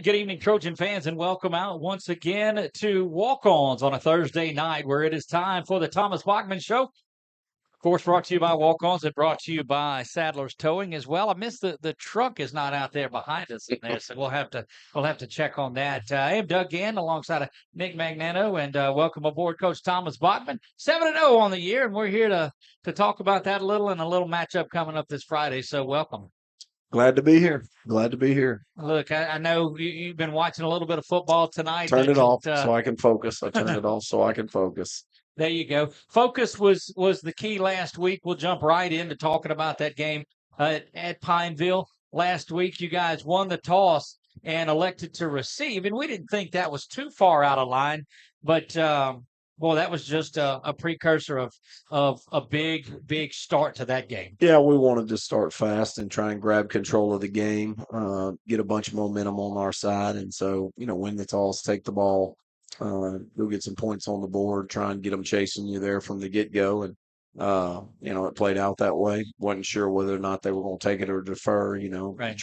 Good evening, Trojan fans, and welcome out once again to Walk-Ons on a Thursday night where it is time for the Thomas Bachman Show. Of course, brought to you by Walk-Ons and brought to you by Sadler's Towing as well. I missed the truck is not out there behind us in there, so we'll have to check on that. I am Doug Gann alongside of Nick Magnano, and welcome aboard Coach Thomas Bachman. 7-0 on the year, and we're here to talk about that a little and a little matchup coming up this Friday, so welcome. Glad to be here. Glad to be here. Look, I know you've been watching a little bit of football tonight. Turn it off so I can focus. I turn it off so I can focus. There you go. Focus was the key last week. We'll jump right into talking about that game at Pineville. Last week, you guys won the toss and elected to receive, and we didn't think that was too far out of line, but well, that was just a precursor of a big start to that game. Yeah, we wanted to start fast and try and grab control of the game, get a bunch of momentum on our side. And so, win the toss, take the ball, go get some points on the board, try and get them chasing you there from the get-go. And, it played out that way. Wasn't sure whether or not they were going to take it or defer, Right.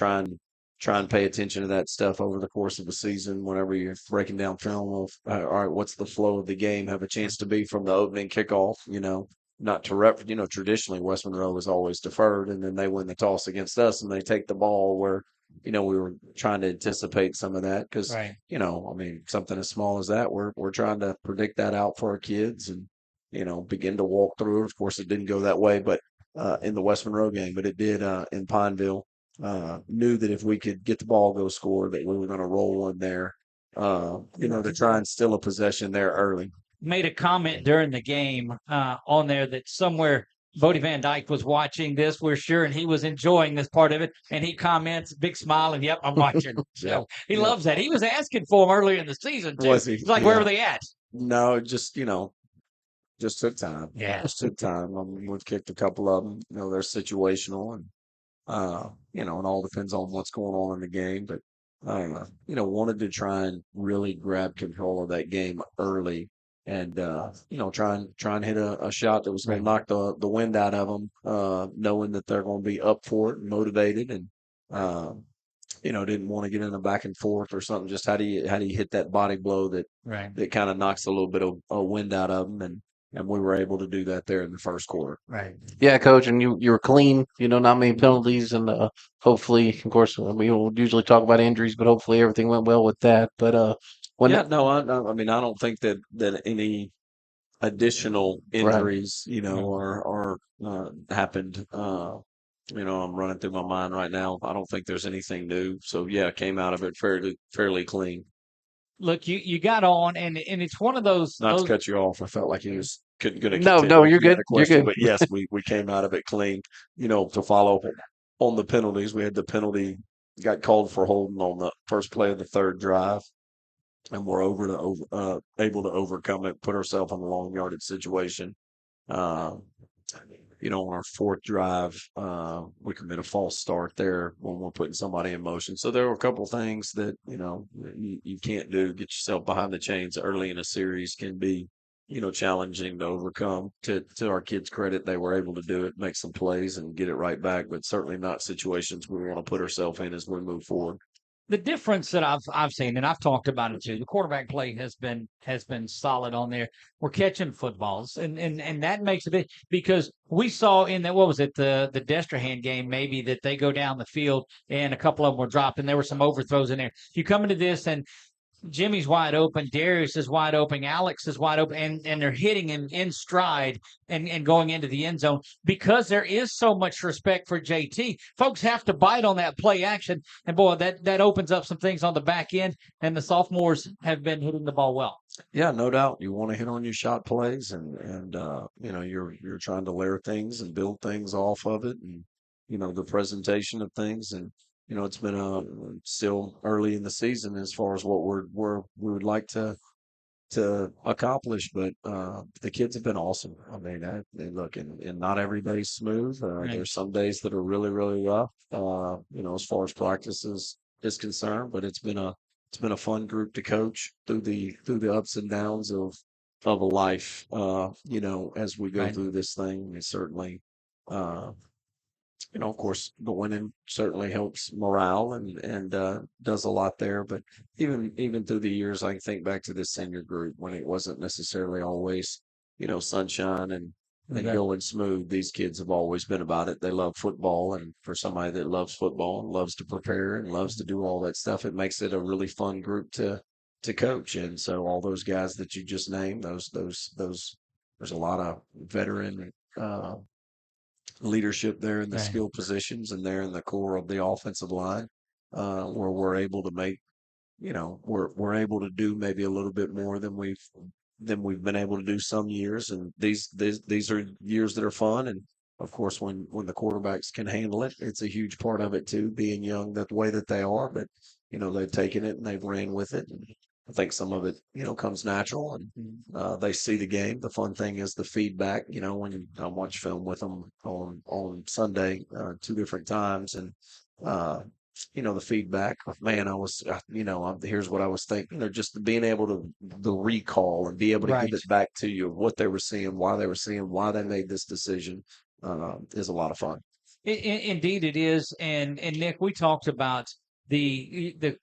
Try and pay attention to that stuff over the course of the season. Whenever you're breaking down film of, all right, what's the flow of the game? Have a chance to be from the opening kickoff, not to traditionally West Monroe was always deferred, and then they win the toss against us and they take the ball where, we were trying to anticipate some of that because, Right. something as small as that, we're trying to predict that out for our kids and, begin to walk through it. Of course, it didn't go that way, but in the West Monroe game, but it did in Pineville. Knew that if we could get the ball, go score, that we were going to roll in there, to try and steal a possession there early. Made a comment during the game on there that somewhere Bodie Van Dyke was watching this, we're sure, and he was enjoying this part of it. And he comments, big smile, and yep, I'm watching. So he loves that. He was asking for him earlier in the season, too. Was he? He's like, where were they at? No, just took time. Yeah. Just took time. We've kicked a couple of them. They're situational and, it all depends on what's going on in the game. But, wanted to try and really grab control of that game early and, try and hit a shot that was going to knock the wind out of them, knowing that they're going to be up for it and motivated and, didn't want to get in a back and forth or something. Just how do you hit that body blow that kind of knocks a little bit of wind out of them and we were able to do that there in the first quarter. Right. Yeah, Coach, and you were clean. Not many penalties, and hopefully, of course, we don't usually talk about injuries, but hopefully everything went well with that. But I don't think that any additional injuries, are happened. I'm running through my mind right now. I don't think there's anything new. So yeah, came out of it fairly clean. Look, you got on, and it's one of those. Not to cut you off, I felt like he was going to. No, you're good. You're good. But yes, we came out of it clean. To follow on the penalties, we had the penalty got called for holding on the first play of the third drive, and we're able to overcome it, put ourselves in a long yardage situation. On our fourth drive, we commit a false start there when we're putting somebody in motion. So there were a couple things that, you can't do. Get yourself behind the chains early in a series can be, challenging to overcome. To our kids' credit, they were able to do it, make some plays and get it right back, but certainly not situations we want to put ourselves in as we move forward. The difference that I've seen, and I've talked about it too, the quarterback play has been solid on there. We're catching footballs, and that makes a bit because we saw in that, what was it, the Destrehan game maybe, that they go down the field and a couple of them were dropped and there were some overthrows in there. You come into this and Jimmy's wide open, Darius is wide open, Alex is wide open, and they're hitting him in stride and going into the end zone because there is so much respect for JT. Folks have to bite on that play action, and boy, that opens up some things on the back end, and the sophomores have been hitting the ball well. Yeah, no doubt. You want to hit on your shot plays, and you're trying to layer things and build things off of it, and the presentation of things and. It's been still early in the season as far as what we would like to accomplish, but the kids have been awesome. I mean, look, and not every day's smooth. There's some days that are really, really rough. As far as practice is concerned, but it's been a fun group to coach through the ups and downs of a life. As we go through this thing, it's certainly. of course, the winning certainly helps morale and does a lot there. But even through the years, I can think back to this senior group when it wasn't necessarily always, sunshine and Okay. going smooth. These kids have always been about it. They love football, and for somebody that loves football and loves to prepare and loves to do all that stuff, it makes it a really fun group to coach. And so all those guys that you just named, those there's a lot of veteran leadership there in the Right. skill positions and there in the core of the offensive line, where we're able to make, we're able to do maybe a little bit more than we've been able to do some years. And these are years that are fun. And of course, when the quarterbacks can handle it, it's a huge part of it too, being young that the way that they are. But they've taken it and they've ran with it. And I think some of it, comes natural, and they see the game. The fun thing is the feedback. When I watch film with them on Sunday, 2 different times, and the feedback. Man, I was, here's what I was thinking. Just being able to the recall and be able to Right. give it back to you of what they were seeing, why they were seeing, why they made this decision, is a lot of fun. Indeed, it is. And Nick, we talked about the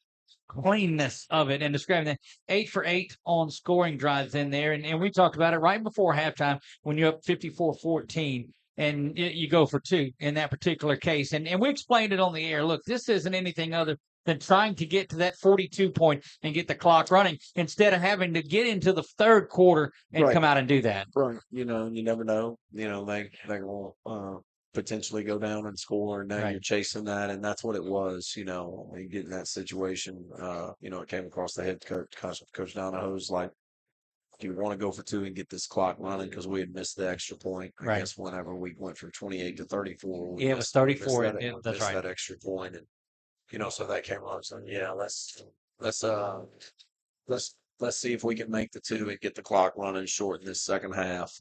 cleanness of it and describing that 8 for 8 on scoring drives in there. And we talked about it right before halftime when you're up 54-14 and you go for 2 in that particular case. And we explained it on the air. Look, this isn't anything other than trying to get to that 42 point and get the clock running instead of having to get into the third quarter and Right. come out and do that. Right. You never know. They will potentially go down and score, and now Right. you're chasing that, and that's what it was. When you get in that situation, it came across the head coach Donahoe's like, do you want to go for 2 and get this clock running? Because we had missed the extra point. I Right. guess whenever we went from 28 to 34, Yeah, it was 34. we That's missed right. that extra point, and so that came on. So yeah, let's let's see if we can make the 2 and get the clock running short in this second half.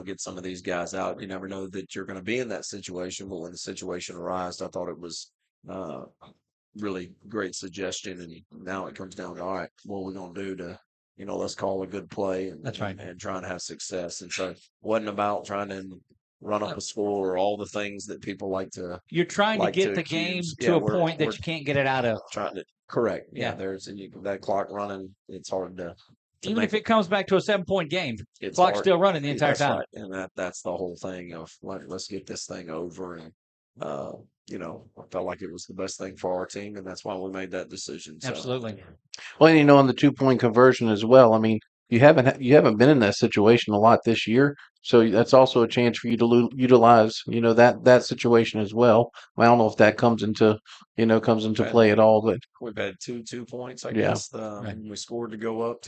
Get some of these guys out. You never know that you're going to be in that situation, but when the situation arises, I thought it was uh, really great suggestion. And now it comes down to, all right, what are we going to do to, let's call a good play and, That's right. and try and have success. And so it wasn't about trying to run up a score or all the things that people like to You're trying to get the game accuse. to a we're point that you can't get it out of. trying to correct. Yeah, Yeah. there's that clock running. It's hard to Even make if it comes back to a 7-point game, it's clock's hard. still running the entire That's time. right, and that's the whole thing of let's get this thing over. And I felt like it was the best thing for our team, and that's why we made that decision. So Absolutely. Well, on the 2-point conversion as well. I mean, you haven't been in that situation a lot this year, so that's also a chance for you to utilize that situation as well. I don't know if that comes into play at all, but we've had 2 points, I Yeah. guess. We scored to go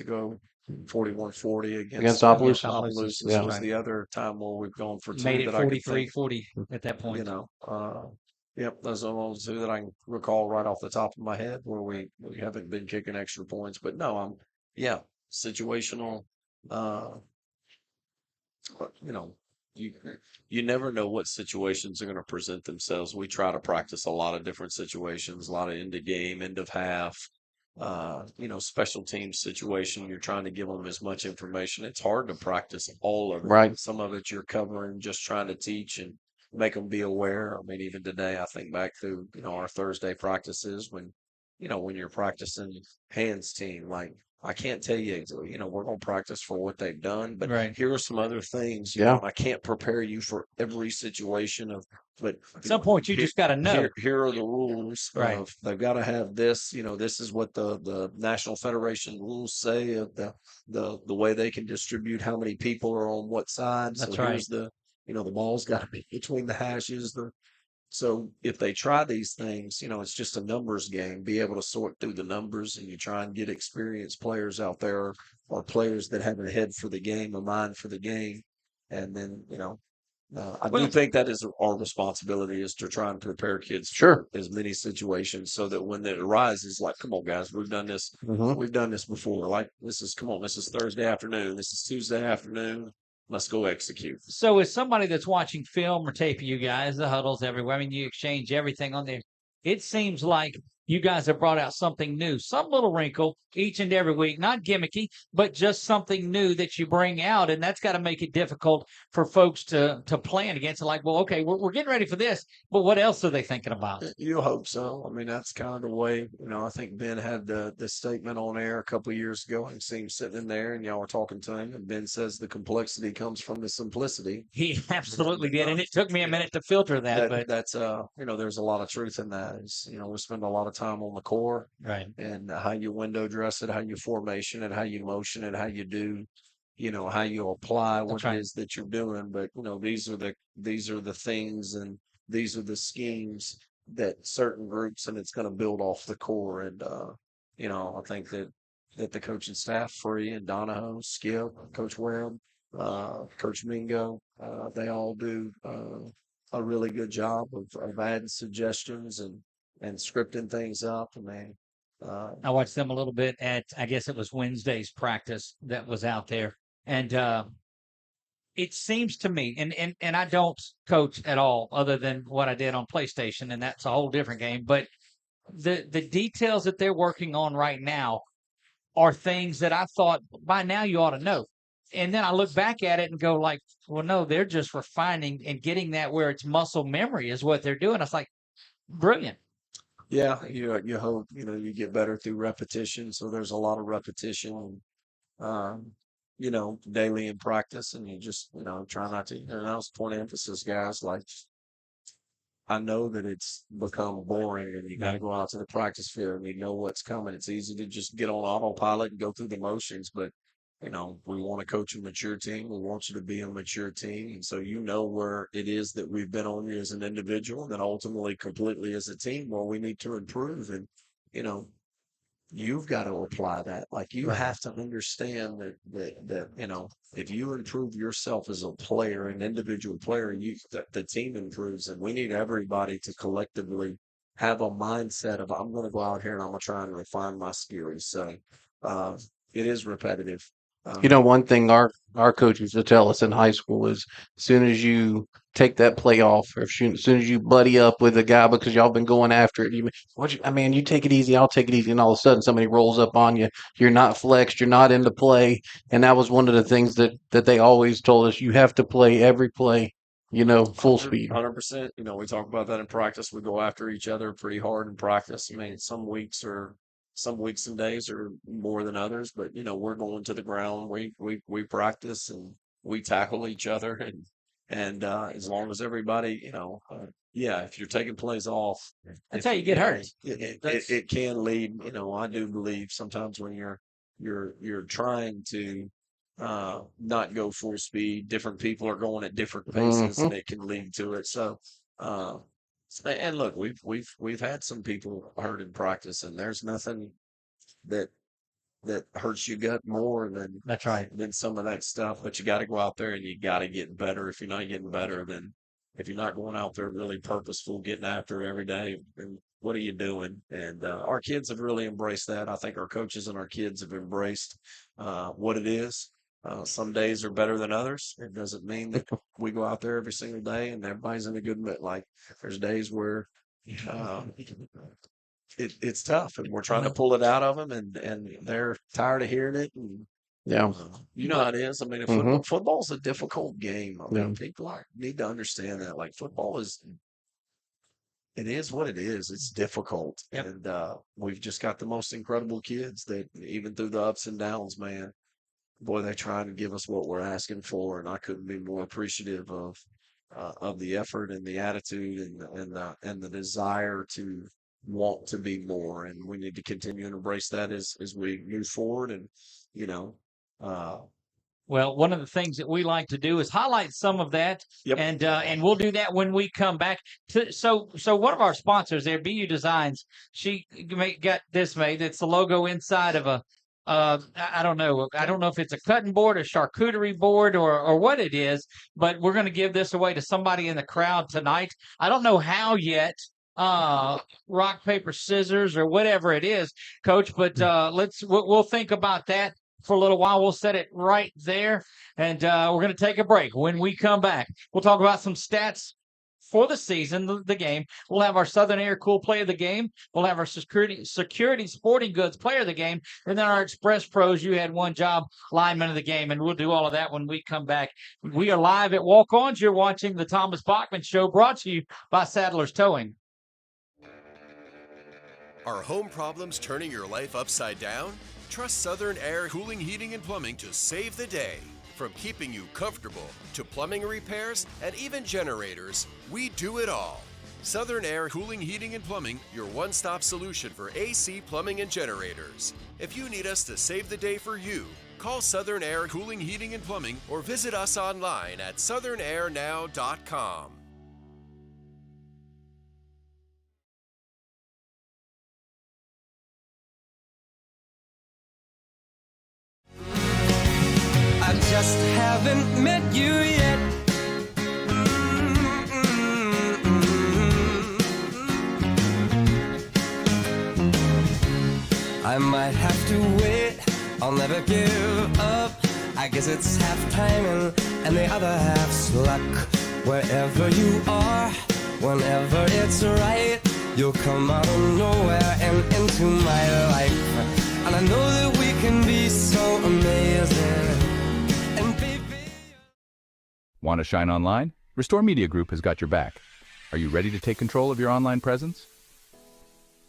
41-40 Against against Opelousas. Opelousas Yeah. was the other time where we've gone for 2 Made it that I could think. 43-40 at that point. Yep, those are the only 2 that I can recall right off the top of my head where we haven't been kicking extra points. But no, situational. But, you you never know what situations are going to present themselves. We try to practice a lot of different situations, a lot of end of game, end of half, special team situation. You're trying to give them as much information. It's hard to practice all of it. Right. Some of it you're covering, just trying to teach and make them be aware. I mean, even today, I think back to, our Thursday practices when you're practicing hands team, like I can't tell you, we're going to practice for what they've done, but Right. here are some other things, Yeah. I can't prepare you for every situation but At some point, you just got to know. here are the rules Right. of they've got to have this, this is what the National Federation rules say of the way they can distribute how many people are on what side. That's So right. here's the ball's got to be between the hashes. So if they try these things, it's just a numbers game. Be able to sort through the numbers, and you try and get experienced players out there, or players that have a head for the game, a mind for the game. And then, I do Well- think that is our responsibility, is to try and prepare kids Sure. for as many situations so that when it arises, like, come on, guys, we've done this. Mhm. We've done this before. Like, this is Thursday afternoon. This is Tuesday afternoon. Let's go execute. So, as somebody that's watching film or tape of you guys, the huddles everywhere, I mean, you exchange everything on there. It seems like you guys have brought out something new, some little wrinkle each and every week, not gimmicky, but just something new that you bring out. And that's got to make it difficult for folks to plan against it. Like, well, okay, we're getting ready for this, but what else are they thinking about? You hope so. I mean, that's kind of the way, I think Ben had the statement on air a couple of years ago. I can see him sitting in there and y'all were talking to him. And Ben says the complexity comes from the simplicity. He absolutely did. And it took me a minute to filter that, but That's, there's a lot of truth in that. We spend a lot of time on the core right. and how you window dress it, how you formation it, how you motion it, how you do, how you apply what right. it is that you're doing. But, these are the things and these are the schemes that certain groups, and it's going to build off the core. And, I think that the coaching staff, Free and Donahoe, Skip, Coach Webb, Coach Mingo, they all do a really good job of adding suggestions and scripting things up. And I watched them a little bit at, I guess it was Wednesday's practice that was out there. And it seems to me, and I don't coach at all other than what I did on PlayStation, and that's a whole different game. But the details that they're working on right now are things that I thought by now you ought to know. And then I look back at it and go like, well, no, they're just refining and getting that where it's muscle memory is what they're doing. I was like, brilliant. yeah, you hope, you get better through repetition. So there's a lot of repetition, daily in practice, and you just, try not to, and that was point of emphasis, guys. Like, I know that it's become boring and you got to go out to the practice field and you know what's coming. It's easy to just get on autopilot and go through the motions, but we want to coach a mature team. We want you to be a mature team. And so where it is that we've been on you as an individual and then ultimately completely as a team where we need to improve. And, you've got to apply that. Like you have to understand that if you improve yourself as a player, an individual player, the team improves, and we need everybody to collectively have a mindset of I'm going to go out here and I'm going to try and refine my skills. So it is repetitive. One thing our coaches would tell us in high school is as soon as you take that play off, or as soon as you buddy up with a guy because y'all been going after it, you take it easy, I'll take it easy, and all of a sudden somebody rolls up on you. You're not flexed, you're not into play, and that was one of the things that they always told us. You have to play every play, full speed. 100%. We talk about that in practice. We go after each other pretty hard in practice. I mean, some weeks and days are more than others, but we're going to the ground. We practice and we tackle each other, and as long as everybody, if you're taking plays off, That's how you get hurt. It can lead. I do believe sometimes when you're trying to not go full speed, different people are going at different paces, and it can lead to it. So. And look, we've had some people hurt in practice, and there's nothing that hurts your gut more than That's right. than some of that stuff. But you got to go out there and you got to get better. If you're not getting better, then if you're not going out there really purposeful, getting after it every day, then what are you doing? And our kids have really embraced that. I think our coaches and our kids have embraced what it is. Some days are better than others. It doesn't mean that we go out there every single day and everybody's in a good mood. Like there's days where it's tough and we're trying to pull it out of them, and they're tired of hearing it. And, how it is. I mean, football's a difficult game. I mean, people need to understand that. Like football it is what it is. It's difficult, and we've just got the most incredible kids that even through the ups and downs, man. Boy, they try to give us what we're asking for, and I couldn't be more appreciative of the effort and the attitude and the desire to want to be more. And we need to continue and embrace that as we move forward. And well, one of the things that we like to do is highlight some of that, and we'll do that when we come back. So one of our sponsors there, BU Designs, she got this made. It's the logo inside of a. I don't know. I don't know if it's a cutting board, a charcuterie board, or what it is, but we're going to give this away to somebody in the crowd tonight. I don't know how yet. Rock, paper, scissors, or whatever it is, Coach. But we'll think about that for a little while. We'll set it right there, and we're going to take a break. When we come back, we'll talk about some stats for the season, the game. We'll have our Southern Air Cool Play of the Game. We'll have our Security Sporting Goods Player of the Game. And then our Express Pros, you had one job, lineman of the game. And we'll do all of that when we come back. We are live at Walk-Ons. You're watching the Thomas Bachman Show, brought to you by Sadler's Towing. Are home problems turning your life upside down? Trust Southern Air Cooling, Heating, and Plumbing to save the day. From keeping you comfortable to plumbing repairs and even generators, we do it all. Southern Air Cooling, Heating, and Plumbing, your one-stop solution for AC, plumbing, and generators. If you need us to save the day for you, call Southern Air Cooling, Heating, and Plumbing or visit us online at southernairnow.com. I just haven't met you yet. I might have to wait, I'll never give up. I guess it's half timing and the other half's luck. Wherever you are, whenever it's right, you'll come out of nowhere and into my life. And I know that we can be so amazing. And baby, Want to shine online? Restore Media Group has got your back. Are you ready to take control of your online presence?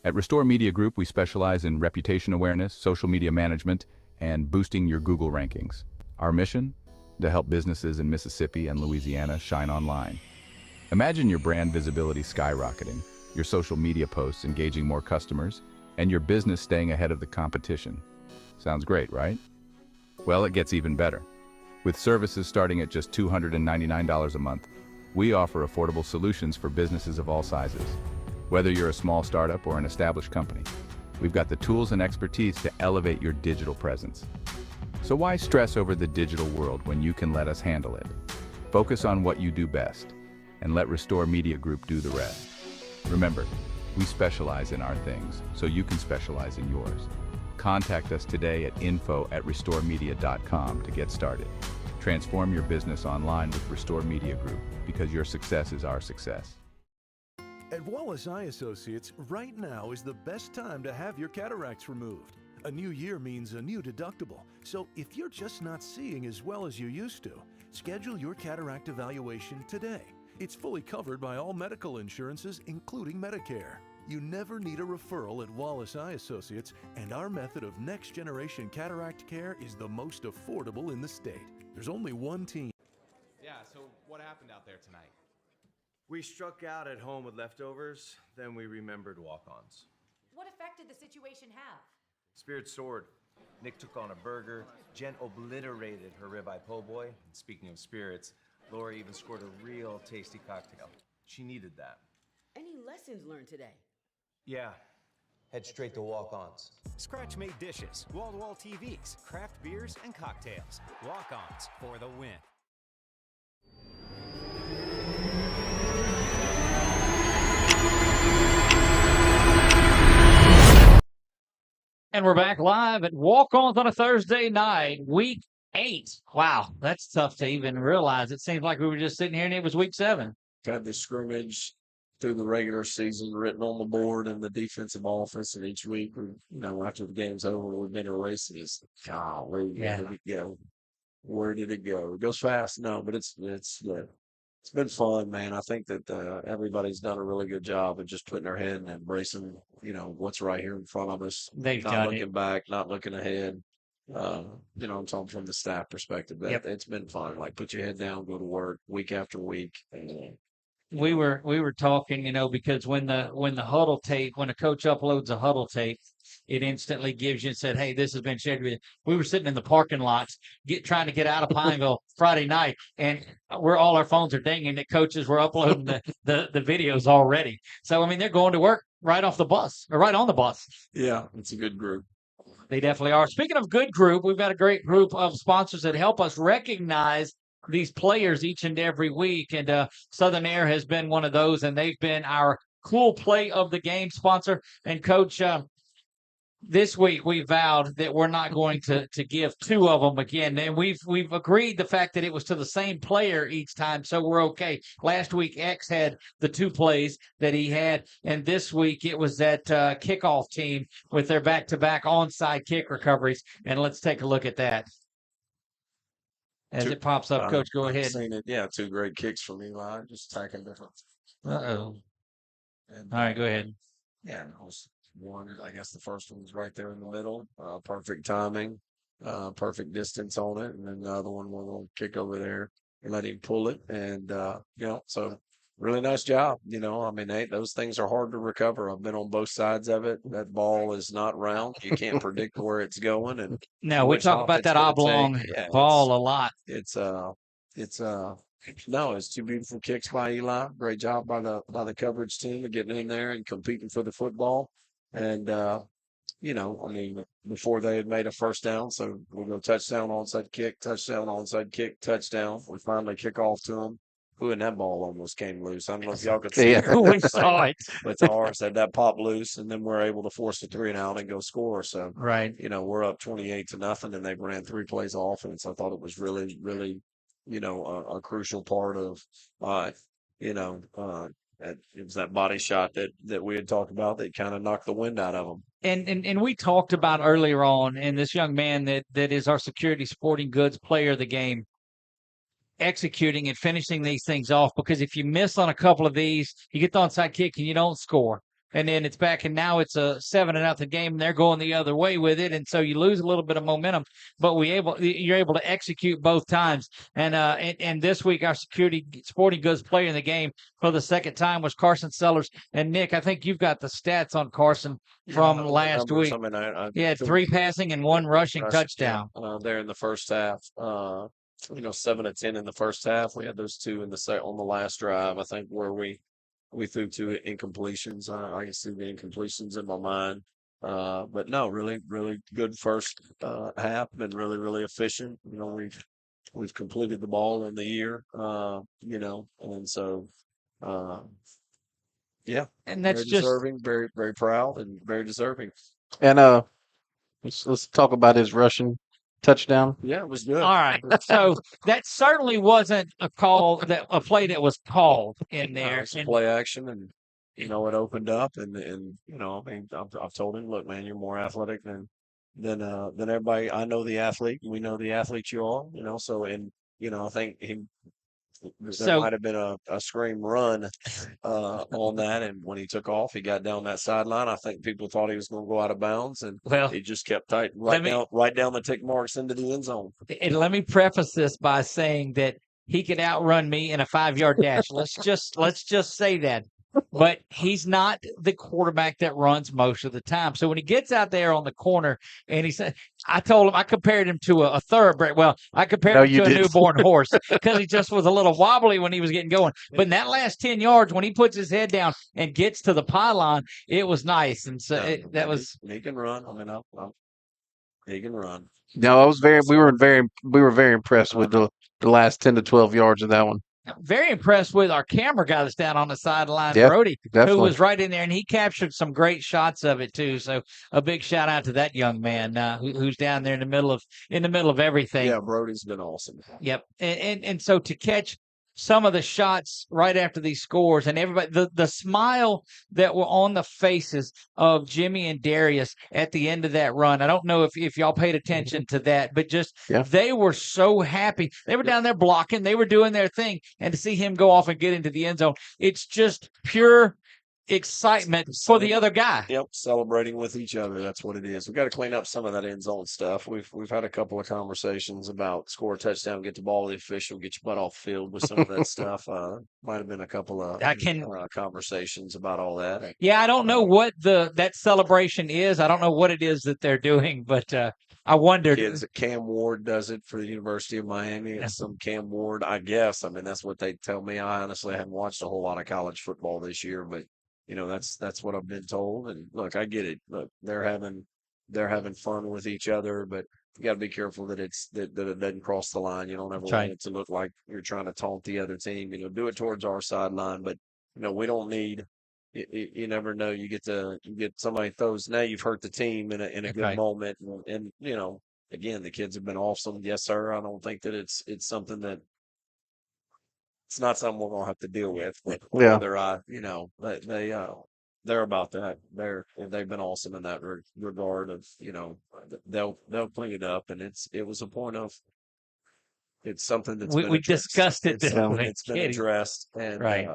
At Restore Media Group, we specialize in reputation awareness, social media management, and boosting your Google rankings. Our mission? To help businesses in Mississippi and Louisiana shine online. Imagine your brand visibility skyrocketing, your social media posts engaging more customers, and your business staying ahead of the competition. Sounds great, right? Well, it gets even better. With services starting at just $299 a month, we offer affordable solutions for businesses of all sizes. Whether you're a small startup or an established company, we've got the tools and expertise to elevate your digital presence. So why stress over the digital world when you can let us handle it? Focus on what you do best, and let Restore Media Group do the rest. Remember, we specialize in our things, so you can specialize in yours. Contact us today at info@restoremedia.com to get started. Transform your business online with Restore Media Group, because your success is our success. At Wallace Eye Associates, right now is the best time to have your cataracts removed. A new year means a new deductible, so if you're just not seeing as well as you used to, schedule your cataract evaluation today. It's fully covered by all medical insurances, including Medicare. You never need a referral at Wallace Eye Associates, and our method of next-generation cataract care is the most affordable in the state. There's only one team. Yeah, so what happened out there tonight? We struck out at home with leftovers, then we remembered walk-ons. What effect did the situation have? Spirit soared. Nick took on a burger. Jen obliterated her ribeye po' boy. And speaking of spirits, Laura even scored a real tasty cocktail. She needed that. Any lessons learned today? Yeah. Head straight to walk-ons. Scratch-made dishes, wall-to-wall TVs, craft beers, and cocktails. Walk-ons for the win. And we're back live at Walk-Ons on a Thursday night, week 8. Wow, that's tough to even realize. It seems like we were just sitting here and it was week 7. Had the scrimmage through the regular season written on the board and the defensive office, and each week, after the game's over, we've been erasing this. Golly, where did it go? Where did it go? It goes fast, no, but it's been fun, man. I think that everybody's done a really good job of just putting their head and embracing, what's right here in front of us. They've not done looking it. back, not looking ahead. I'm talking from the staff perspective. Yep. It's been fun. Like, put your head down, go to work week after week. We were talking, because when the huddle tape, when a coach uploads a huddle tape, it instantly gives you and said, "Hey, this has been shared." We were sitting in the parking lots, trying to get out of Pineville Friday night, and all our phones are dinging that coaches were uploading the videos already. So they're going to work right off the bus or right on the bus. Yeah, it's a good group. They definitely are. Speaking of good group, we've got a great group of sponsors that help us recognize these players each and every week, and Southern Air has been one of those, and they've been our cool play of the game sponsor. And Coach, this week we vowed that we're not going to give two of them again, and we've agreed the fact that it was to the same player each time, so we're okay. Last week X had the two plays that he had, and this week it was that kickoff team with their back-to-back onside kick recoveries. And let's take a look at that as it pops up. Coach, go ahead. Seen it. Yeah, two great kicks from Eli, just attacking different. Uh-oh. And, All right, go ahead. Yeah, it was one. I guess the first one was right there in the middle. Perfect timing, perfect distance on it, and then the other one will kick over there and let him pull it. And so really nice job. I mean, those things are hard to recover. I've been on both sides of it. That ball is not round. You can't predict where it's going. And no, we talk about that oblong ball a lot. It's two beautiful kicks by Eli. Great job by the coverage team of getting in there and competing for the football. And before they had made a first down, so we go touchdown, onside kick, touchdown, onside kick, touchdown. We finally kick off to them. And that ball almost came loose. I don't know if y'all could see it. We saw it. But ours had that pop loose, and then we're able to force the 3 and out and go score. So, right, we're up 28-0, and they ran 3 plays of offense. I thought it was really, really, a crucial part of, it was that body shot that we had talked about that kind of knocked the wind out of them. And we talked about earlier on, and this young man that is our security sporting goods player of the game, executing and finishing these things off, because if you miss on a couple of these, you get the onside kick and you don't score. And then it's back, and now it's a 7-0 game, and they're going the other way with it, and so you lose a little bit of momentum. But you're able to execute both times. And this week, our security sporting goods player in the game for the second time was Carson Sellers. And Nick, I think you've got the stats on Carson from last week. I mean, he had 3 passing and 1 rushing touchdown there in the first half. 7 of 10 in the first half. We had those 2 on the last drive, I think, where we threw 2 incompletions. I can see the incompletions in my mind. But no, really, really good first half. Been really, really efficient. We've completed the ball in the year. And so, yeah. And that's very deserving, very, very proud, and very deserving. And let's talk about his rushing touchdown. Yeah, it was good. All right. So that certainly wasn't a play that was called in there. It's play action, and it opened up, and I mean, I've told him, look, man, you're more athletic than everybody. I know the athlete, and we know the athlete you are. So I think there might have been a scream run on that, and when he took off, he got down that sideline. I think people thought he was going to go out of bounds, and he just kept tight right down the tick marks into the end zone. And let me preface this by saying that he could outrun me in a 5-yard dash. Let's just say that. But he's not the quarterback that runs most of the time. So when he gets out there on the corner, and he said, I compared him to a thoroughbred. Well, I compared him to a newborn horse, because he just was a little wobbly when he was getting going. But in that last 10 yards, when he puts his head down and gets to the pylon, it was nice. And so he can run. I mean, he can run. No, we were very impressed with the last 10 to 12 yards of that one. Very impressed with our camera guy that's down on the sideline, yep, Brody, definitely. who was right in there, and he captured some great shots of it too. So a big shout out to that young man who's down there in the middle of everything. Yeah, Brody's been awesome. Yep, and so to catch some of the shots right after these scores, and everybody, the smile that were on the faces of Jimmy and Darius at the end of that run. I don't know if y'all paid attention to that, but they were so happy. They were down there blocking, they were doing their thing, and to see him go off and get into the end zone, it's just pure excitement for the other guy. Yep, celebrating with each other. That's what it is. We've got to clean up some of that end zone stuff. We've had a couple of conversations about score a touchdown, get the ball to the official, get your butt off the field with some of that stuff. Might have been a couple of conversations about all that. Yeah, I don't know what that celebration is. I don't know what it is that they're doing, but I wondered. Cam Ward does it for the University of Miami. It's some Cam Ward, I guess. I mean, that's what they tell me. I honestly haven't watched a whole lot of college football this year, but that's what I've been told. And look, I get it. Look, they're having fun with each other, but you got to be careful that it doesn't cross the line. You don't ever want it to look like you're trying to taunt the other team. Do it towards our sideline, but we don't need you never know. You get somebody throws. Now you've hurt the team in a good Right. moment, and again, the kids have been awesome. Yes, sir. I don't think that it's something that it's not something we're gonna have to deal with. But Yeah. whether they're about that. They've been awesome in that regard of they'll clean it up, and it was a point of it's something that's been We addressed. discussed it It's this something week. that's been Kitty. addressed, and Right.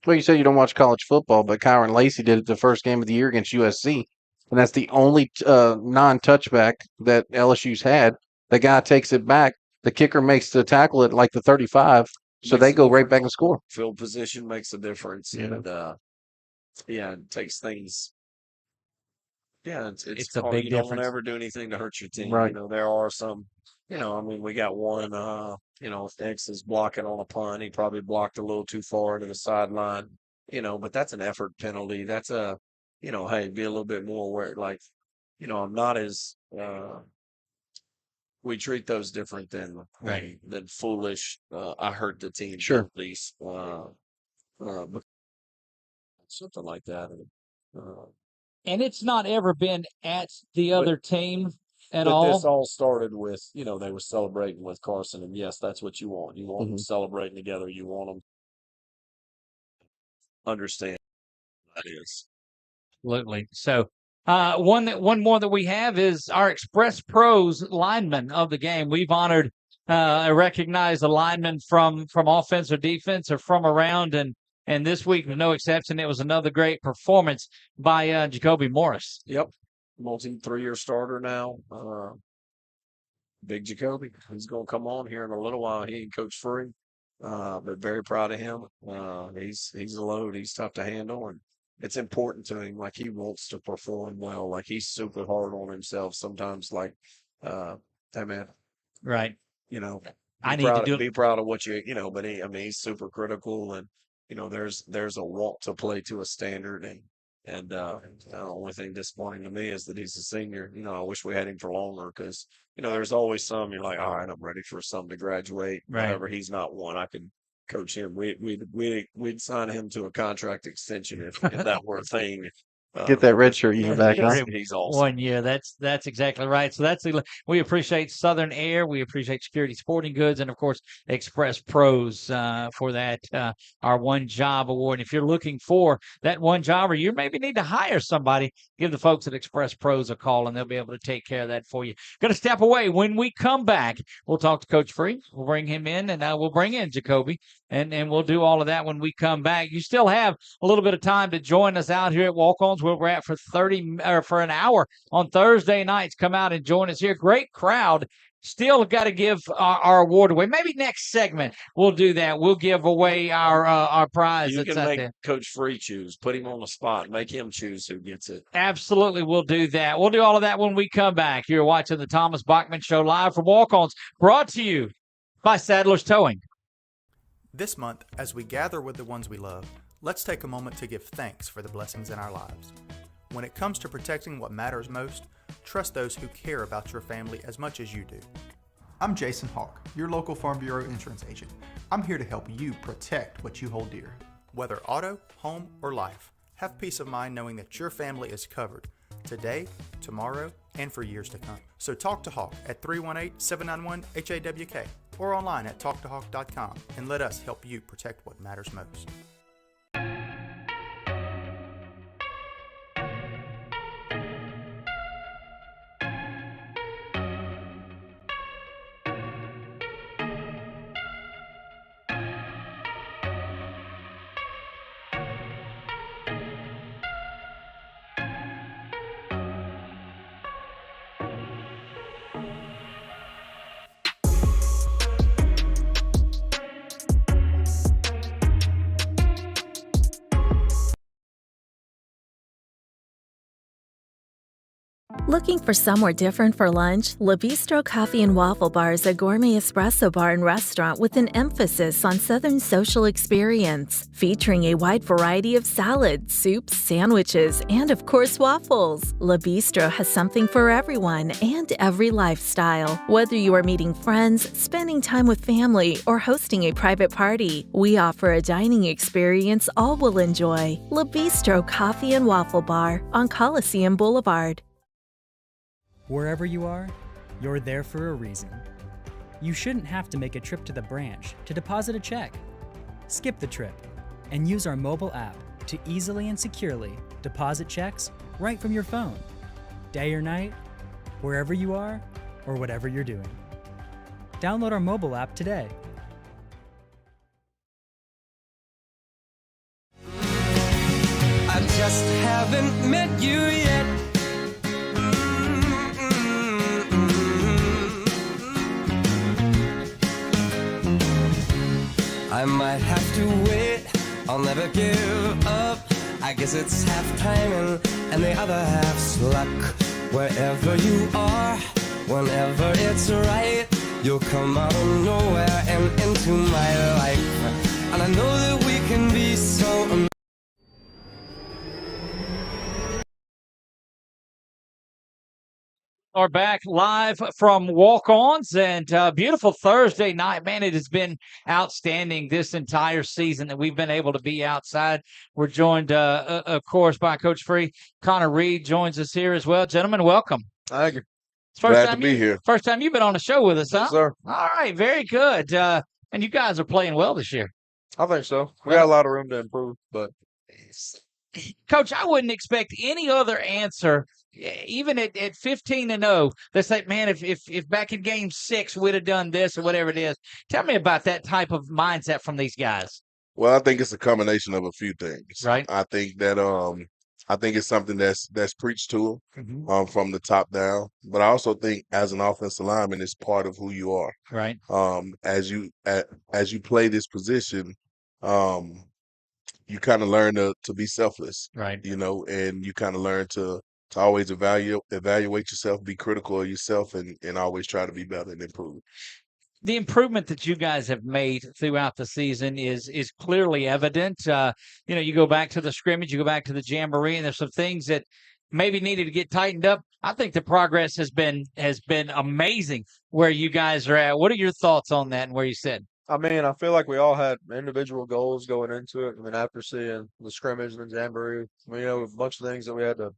Well, you said you don't watch college football, but Kyron Lacey did it the first game of the year against USC, and that's the only non-touchback that LSU's had. The guy takes it back. The kicker makes the tackle at like the 35, so they go right back and score. Field position makes a difference, and it takes things. Yeah, It's a hard. big You don't want to difference. ever do anything to hurt your team. Right. There are some. I mean, we got one. If X is blocking on a punt, he probably blocked a little too far to the sideline. But that's an effort penalty. That's hey, be a little bit more aware. Like, I'm not as. We treat those different than Right. than foolish. I hurt the team. Sure. Penalties. Something like that. And it's not ever been at the But- other team at But all. this all started with, they were celebrating with Carson, and yes, that's what you want. You want them celebrating together. You want them understand what that is. Absolutely. So, one more that we have is our Express Pros lineman of the game. We've honored, recognized a lineman from offense or defense or from around, and this week was no exception. It was another great performance by Jacoby Morris. Yep. 3-year starter now. Big Jacoby. He's going to come on here in a little while. He and Coach Free. But very proud of him. He's a load. He's tough to handle, and it's important to him. Like, he wants to perform well. Like, he's super hard on himself sometimes. Like, hey man, Right. I be need to proud, do be proud of what But he's super critical, and there's a want to play to a standard, and the only thing disappointing to me is that he's a senior. I wish we had him for longer because there's always some you're like, all right, I'm ready for some to graduate. Right. Whatever, he's not one. I could coach him. We'd sign him to a contract extension if that were a thing. Get that red shirt year back, huh? He's awesome. 1 year. That's exactly right. So we appreciate Southern Air. We appreciate Security Sporting Goods, and of course Express Pros for that our One Job Award. And if you're looking for that one job, or you maybe need to hire somebody, give the folks at Express Pros a call, and they'll be able to take care of that for you. Going to step away. When we come back, we'll talk to Coach Free. We'll bring him in, and we'll bring in Jacoby, and we'll do all of that when we come back. You still have a little bit of time to join us out here at Walk-Ons, where we're at for an hour on Thursday nights. Come out and join us here. Great crowd. Still got to give our award away. Maybe next segment we'll do that. We'll give away our prize. You that's can out make there. Coach Free choose. Put him on the spot. Make him choose who gets it. Absolutely, we'll do that. We'll do all of that when we come back. You're watching the Thomas Bachman Show live from Walk-Ons, brought to you by Sadler's Towing. This month, as we gather with the ones we love, let's take a moment to give thanks for the blessings in our lives. When it comes to protecting what matters most, trust those who care about your family as much as you do. I'm Jason Hawk, your local Farm Bureau insurance agent. I'm here to help you protect what you hold dear. Whether auto, home, or life, have peace of mind knowing that your family is covered today, tomorrow, and for years to come. So talk to Hawk at 318-791-HAWK or online at talktohawk.com and let us help you protect what matters most. Looking for somewhere different for lunch? La Bistro Coffee and Waffle Bar is a gourmet espresso bar and restaurant with an emphasis on Southern social experience, featuring a wide variety of salads, soups, sandwiches, and of course waffles. La Bistro has something for everyone and every lifestyle. Whether you are meeting friends, spending time with family, or hosting a private party, we offer a dining experience all will enjoy. La Bistro Coffee and Waffle Bar on Coliseum Boulevard. Wherever you are, you're there for a reason. You shouldn't have to make a trip to the branch to deposit a check. Skip the trip and use our mobile app to easily and securely deposit checks right from your phone, day or night, wherever you are or whatever you're doing. Download our mobile app today. I just haven't met you yet. I might have to wait, I'll never give up. I guess it's half timing and the other half's luck. Wherever you are, whenever it's right, you'll come out of nowhere and into my life. And I know that we can be so amazing. Are back live from walk-ons and beautiful Thursday night. Man, it has been outstanding this entire season that we've been able to be outside. We're joined, of course, by Coach Free. Connor Reed joins us here as well. Gentlemen, welcome. Thank you. Glad to be here. First time you've been on the show with us, huh? Yes, sir. All right, very good. And you guys are playing well this year. I think so. We got a lot of room to improve, but Coach, I wouldn't expect any other answer, even at 15-0. They say, man, if back in game 6 we'd have done this or whatever it is. Tell me about that type of mindset from these guys. well, I think it's a combination of a few things. Right. I think that I think it's something that's preached to them from the top down. But I also think as an offensive lineman, it's part of who you are. Right. As you play this position, you kind of learn to be selfless. Right. You know, and you kind of learn to always evaluate yourself, be critical of yourself, and always try to be better and improve. The improvement that you guys have made throughout the season is clearly evident. You go back to the scrimmage, you go back to the jamboree, and there's some things that maybe needed to get tightened up. I think the progress has been amazing where you guys are at. What are your thoughts on that and where you sit? I mean, I feel like we all had individual goals going into it. I mean, after seeing the scrimmage and the jamboree, we know a bunch of things that we had to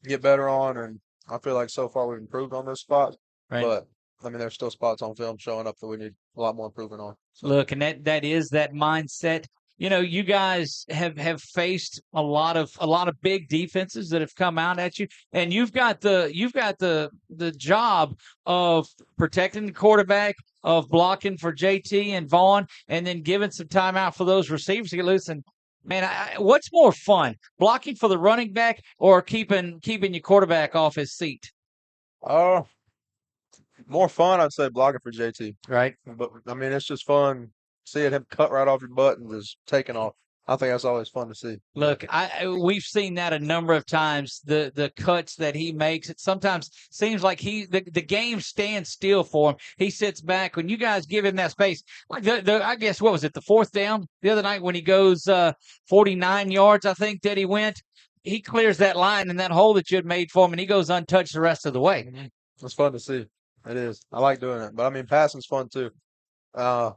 get better on, and I feel like so far we've improved on those spots. Right. But I mean, there's still spots on film showing up that we need a lot more improvement on. So. Look, and that is that mindset. You guys have faced a lot of big defenses that have come out at you, and you've got the job of protecting the quarterback, of blocking for JT and Vaughn, and then giving some time out for those receivers to get loose. And man, what's more fun, blocking for the running back or keeping your quarterback off his seat? More fun, I'd say, blocking for JT. Right. But I mean, it's just fun seeing him cut right off your butt and just taking off. I think that's always fun to see. Look, we've seen that a number of times. The cuts that he makes, it sometimes seems like the game stands still for him. He sits back when you guys give him that space. Like I guess what was it, the fourth down the other night when he goes 49 yards, I think that he went. He clears that line and that hole that you had made for him, and he goes untouched the rest of the way. It's fun to see. It is. I like doing it, but I mean, passing's fun too. I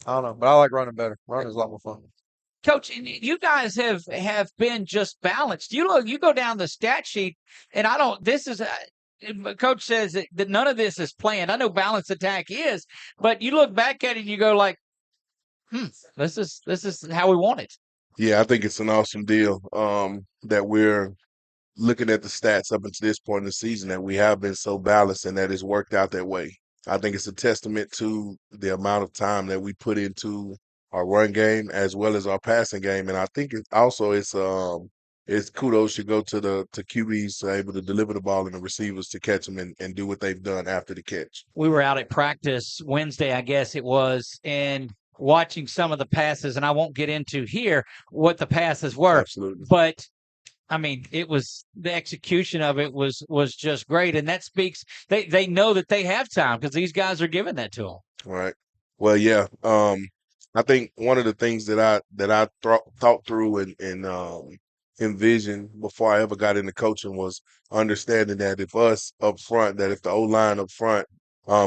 don't know, but I like running better. Running is a lot more fun. Coach, you guys have been just balanced. You go down the stat sheet, and Coach says that none of this is planned. I know balanced attack is, but you look back at it and you go like, this is how we want it. Yeah, I think it's an awesome deal that we're looking at the stats up until this point in the season that we have been so balanced and that it's worked out that way. I think it's a testament to the amount of time that we put into our run game as well as our passing game. And I think it's kudos should go to QBs able to deliver the ball and the receivers to catch them and do what they've done after the catch. We were out at practice Wednesday, I guess it was, and watching some of the passes, and I won't get into here what the passes were. Absolutely. But I mean, it was the execution of it was just great, and that speaks. They know that they have time because these guys are giving that to them. Right. Well, yeah. I think one of the things that I thought through and envisioned before I ever got into coaching was understanding that if us up front, that if the O line up front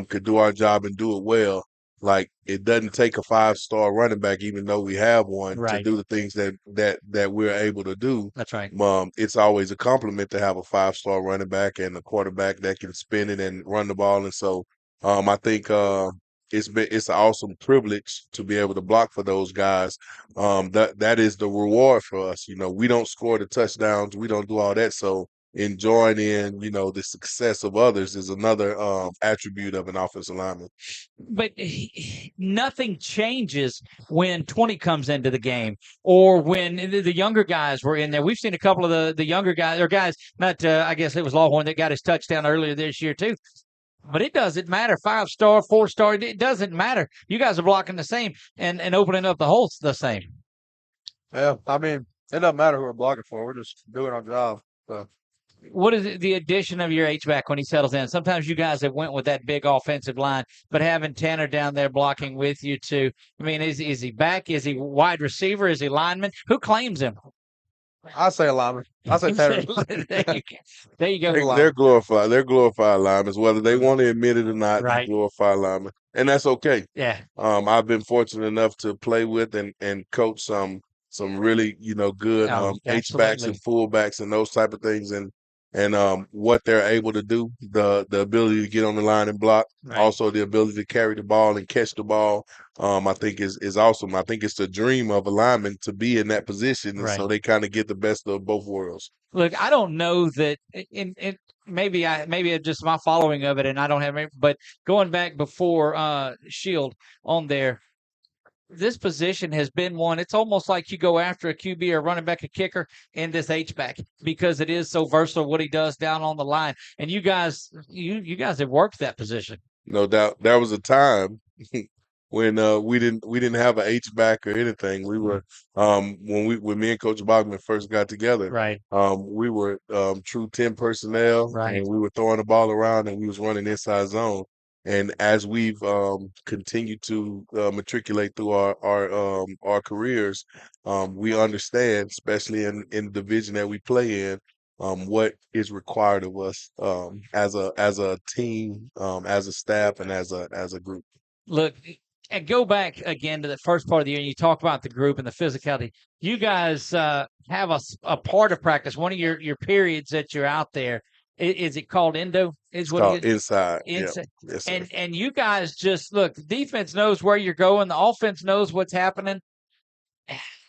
could do our job and do it well, like it doesn't take a 5-star running back, even though we have one, to Right. do the things that we're able to do. That's right. It's always a compliment to have a 5-star running back and a quarterback that can spin it and run the ball. And so I think it's an awesome privilege to be able to block for those guys. That is the reward for us. We don't score the touchdowns, we don't do all that. So enjoying the success of others is another attribute of an offensive lineman. But nothing changes when 20 comes into the game or when the younger guys were in there. We've seen a couple of the younger guys, or guys, not I guess it was Lawhorn that got his touchdown earlier this year too. But it doesn't matter. 5-star, 4-star, it doesn't matter. You guys are blocking the same and opening up the holes the same. Yeah, I mean, it doesn't matter who we're blocking for. We're just doing our job. So. What is it, the addition of your H-back when he settles in? Sometimes you guys have went with that big offensive line, but having Tanner down there blocking with you too. I mean, is he back? Is he wide receiver? Is he lineman? Who claims him? I say lineman. I say Tanner. There you go. They're glorified. They're glorified linemen, whether they want to admit it or not. Right. They're glorified linemen, and that's okay. Yeah. I've been fortunate enough to play with and coach some really good H-backs and fullbacks and those type of things, and what they're able to do, the ability to get on the line and block, Right. also the ability to carry the ball and catch the ball, I think is awesome. I think it's the dream of a lineman to be in that position, and so Right. they kind of get the best of both worlds. Look, I don't know that maybe it's just my following of it, and I don't have any, but going back before Shield on there, this position has been one. It's almost like you go after a QB or running back, a kicker, and this H-back because it is so versatile what he does down on the line. And you guys have worked that position. No doubt. There was a time when we didn't have an H-back or anything. We were when me and Coach Bachman first got together. Right. We were true 10 personnel, Right. and we were throwing the ball around, and we was running inside zone. And as we've continued to matriculate through our careers, we understand, especially in the division that we play in, what is required of us as a team, as a staff, and as a group. Look, and go back again to the first part of the year, and you talk about the group and the physicality. You guys have a part of practice, one of your periods that you're out there. Is it called Indo? It's called inside. Inside. Yeah. Yes, sir. And you guys just look, the defense knows where you're going, the offense knows what's happening,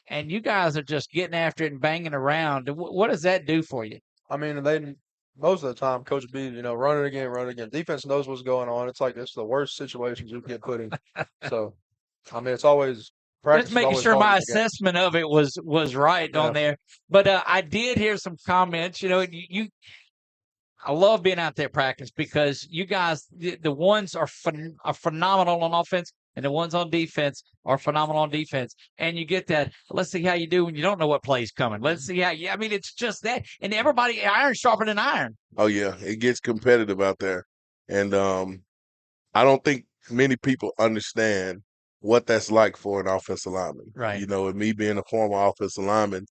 and you guys are just getting after it and banging around. What does that do for you? I mean, most of the time, Coach B, run it again. Defense knows what's going on. It's like it's the worst situations you can get put in. So, I mean, it's always practice. Just making sure my assessment of it was right on there. But I did hear some comments. I love being out there practice because you guys, the ones are phenomenal on offense, and the ones on defense are phenomenal on defense. And you get that. Let's see how you do when you don't know what play's coming. Let's see how you. I mean, it's just that, and everybody iron sharper than iron. Oh yeah, it gets competitive out there, and I don't think many people understand what that's like for an offensive lineman. Right. And me being a former offensive lineman,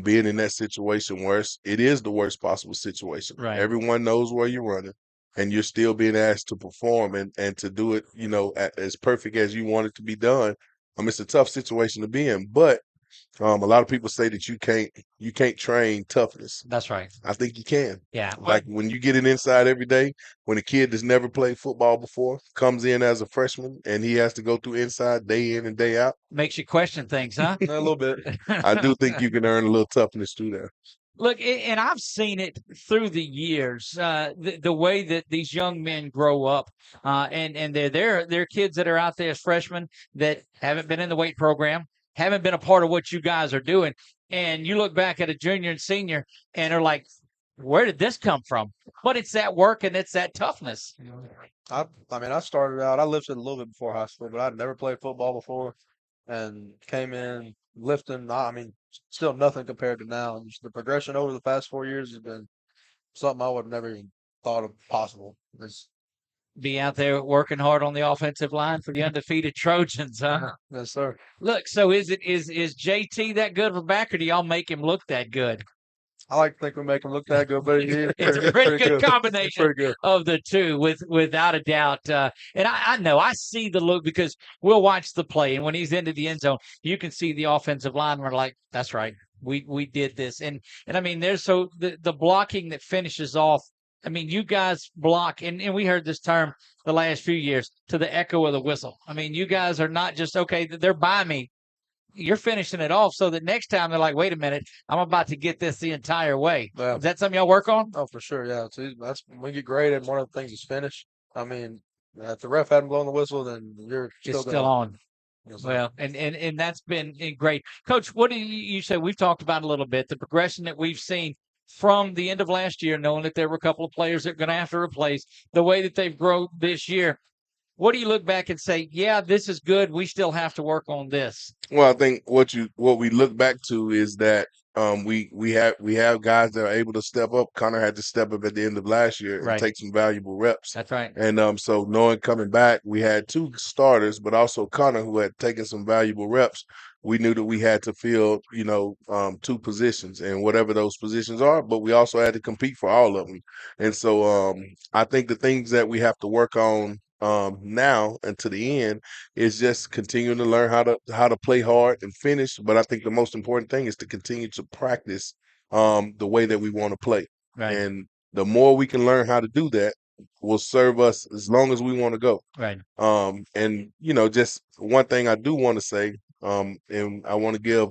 being in that situation where it is the worst possible situation. Right. Everyone knows where you're running, and you're still being asked to perform and to do it, as perfect as you want it to be done. It's a tough situation to be in, but a lot of people say that you can't train toughness. That's right. I think you can. Yeah. Like when you get it inside every day, when a kid that's never played football before comes in as a freshman and he has to go through inside day in and day out. Makes you question things, huh? A little bit. I do think you can earn a little toughness through there. Look, and I've seen it through the years, the way that these young men grow up, and they're kids that are out there as freshmen that haven't been in the weight program, haven't been a part of what you guys are doing, and you look back at a junior and senior and are like, where did this come from? But it's that work and it's that toughness. I mean, I started out, I lifted a little bit before high school, but I'd never played football before and came in lifting. I mean, still nothing compared to now. And just the progression over the past 4 years has been something I would have never even thought of possible. It's, Be out there working hard on the offensive line for the undefeated Trojans, huh? yes, sir. Look, so is JT that good of a back, or do y'all make him look that good? I like to think we make him look that good, but It's a pretty good He's combination pretty good. of the two, without a doubt. And I know I see the look because we'll watch the play, and when he's into the end zone, you can see the offensive line. We're like, that's right, we did this, and I mean, there's so the blocking that finishes off. I mean, you guys block, and we heard this term the last few years, to the echo of the whistle. I mean, you guys are not just, okay, they're by me. You're finishing it off so that next time they're like, wait a minute, I'm about to get this the entire way. Yeah. Is that something y'all work on? Oh, for sure, yeah. So that's when we get graded. One of the things is finish. I mean, if the ref hadn't blown the whistle, then you're It's still still on. Yes, sir. Well, and that's been great. Coach, what do you say? We've talked about a little bit the progression that we've seen from the end of last year, knowing that there were a couple of players that are going to have to replace, the way that they've grown this year. What do you look back and say, yeah, this is good, we still have to work on this? Well, I think what we look back to is that we have guys that are able to step up. Connor had to step up at the end of last year and Right. take some valuable reps. That's right. And so knowing coming back, we had two starters, but also Connor who had taken some valuable reps. We knew that we had to fill, two positions and whatever those positions are, but we also had to compete for all of them. And so I think the things that we have to work on now and to the end is just continuing to learn how to play hard and finish. But I think the most important thing is to continue to practice the way that we want to play. Right. And the more we can learn how to do that will serve us as long as we want to go. Right. And just one thing I do want to say, and I want to give,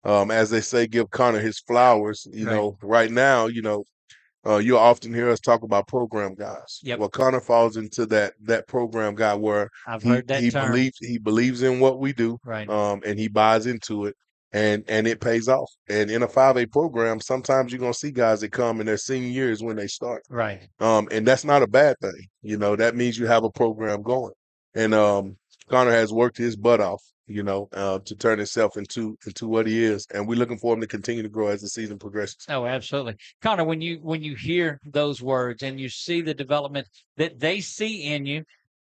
as they say, give Connor his flowers. Right. Right now, you'll often hear us talk about program guys. Yep. Well, Connor falls into that program guy where I've heard that term. he believes in what we do, Right. and he buys into it, and it pays off. And in a 5A program, sometimes you're gonna see guys that come in their senior years when they start. Right. And that's not a bad thing. That means you have a program going. And Connor has worked his butt off, to turn himself into what he is. And we're looking for him to continue to grow as the season progresses. Oh, absolutely. Connor, when you hear those words and you see the development that they see in you, how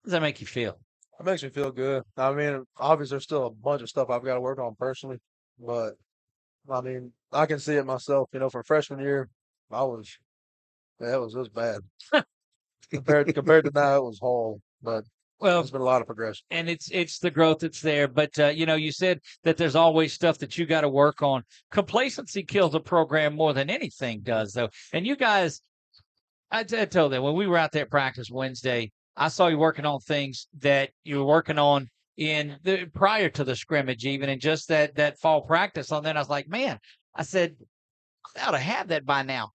does that make you feel? It makes me feel good. I mean, obviously, there's still a bunch of stuff I've got to work on personally, but I mean, I can see it myself. For freshman year, it was bad. compared to now, it was whole. But Well, there's been a lot of progression. And it's the growth that's there. But, you said that there's always stuff that you got to work on. Complacency kills a program more than anything does, though. And you guys, I told them when we were out there at practice Wednesday, I saw you working on things that you were working on prior to the scrimmage even, and just that fall practice. And then I was like, man, I said, I ought to have that by now.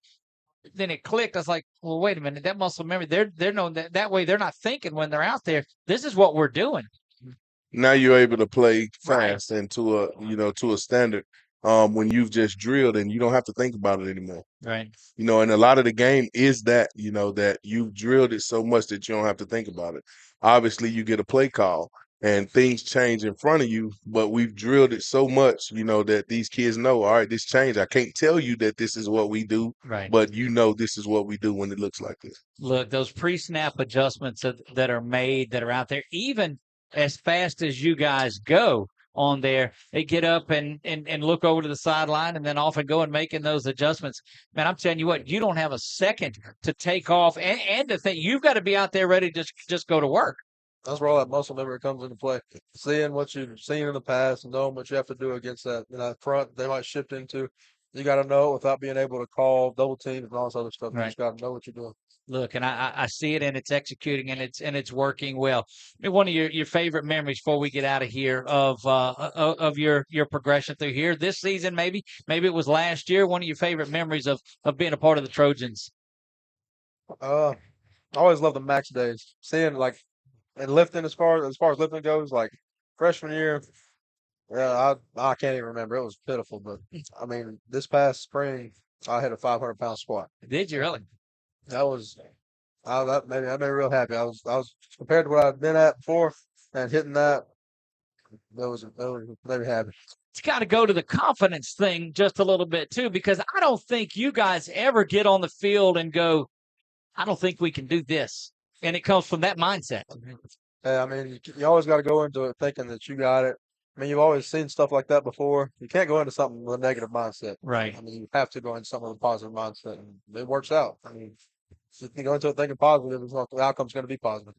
Then it clicked. I was like, well, wait a minute. That muscle memory, they're knowing that way. They're not thinking when they're out there. This is what we're doing. Now you're able to play Right. fast and to a standard when you've just drilled and you don't have to think about it anymore. Right. And a lot of the game is that, that you've drilled it so much that you don't have to think about it. Obviously, you get a play call and things change in front of you, but we've drilled it so much, that these kids know, all right, this changed. I can't tell you that this is what we do, Right. but this is what we do when it looks like this. Look, those pre-snap adjustments that are made, that are out there, even as fast as you guys go on there, they get up and look over to the sideline and then off and go and making those adjustments. Man, I'm telling you what, you don't have a second to take off and to think. You've got to be out there ready to just go to work. That's where all that muscle memory comes into play. Seeing what you've seen in the past and knowing what you have to do against that front they might shift into. You got to know it without being able to call double teams and all this other stuff. You Right. just got to know what you're doing. Look, and I see it, and it's executing, and it's working well. One of your favorite memories before we get out of here of your progression through here this season, maybe it was last year. One of your favorite memories of being a part of the Trojans. I always love the max days. Seeing and lifting as far as lifting goes, like freshman year, yeah, I can't even remember. It was pitiful, but I mean, this past spring, I hit a 500-pound squat. Did you really? That made me real happy. I was compared to what I'd been at before and hitting that. They were happy. It's got to go to the confidence thing just a little bit too, because I don't think you guys ever get on the field and go, I don't think we can do this. And it comes from that mindset. Yeah, I mean, you always got to go into it thinking that you got it. I mean, you've always seen stuff like that before. You can't go into something with a negative mindset. Right. I mean, you have to go into something with a positive mindset, and it works out. I mean, if you go into it thinking positive, the outcome's going to be positive.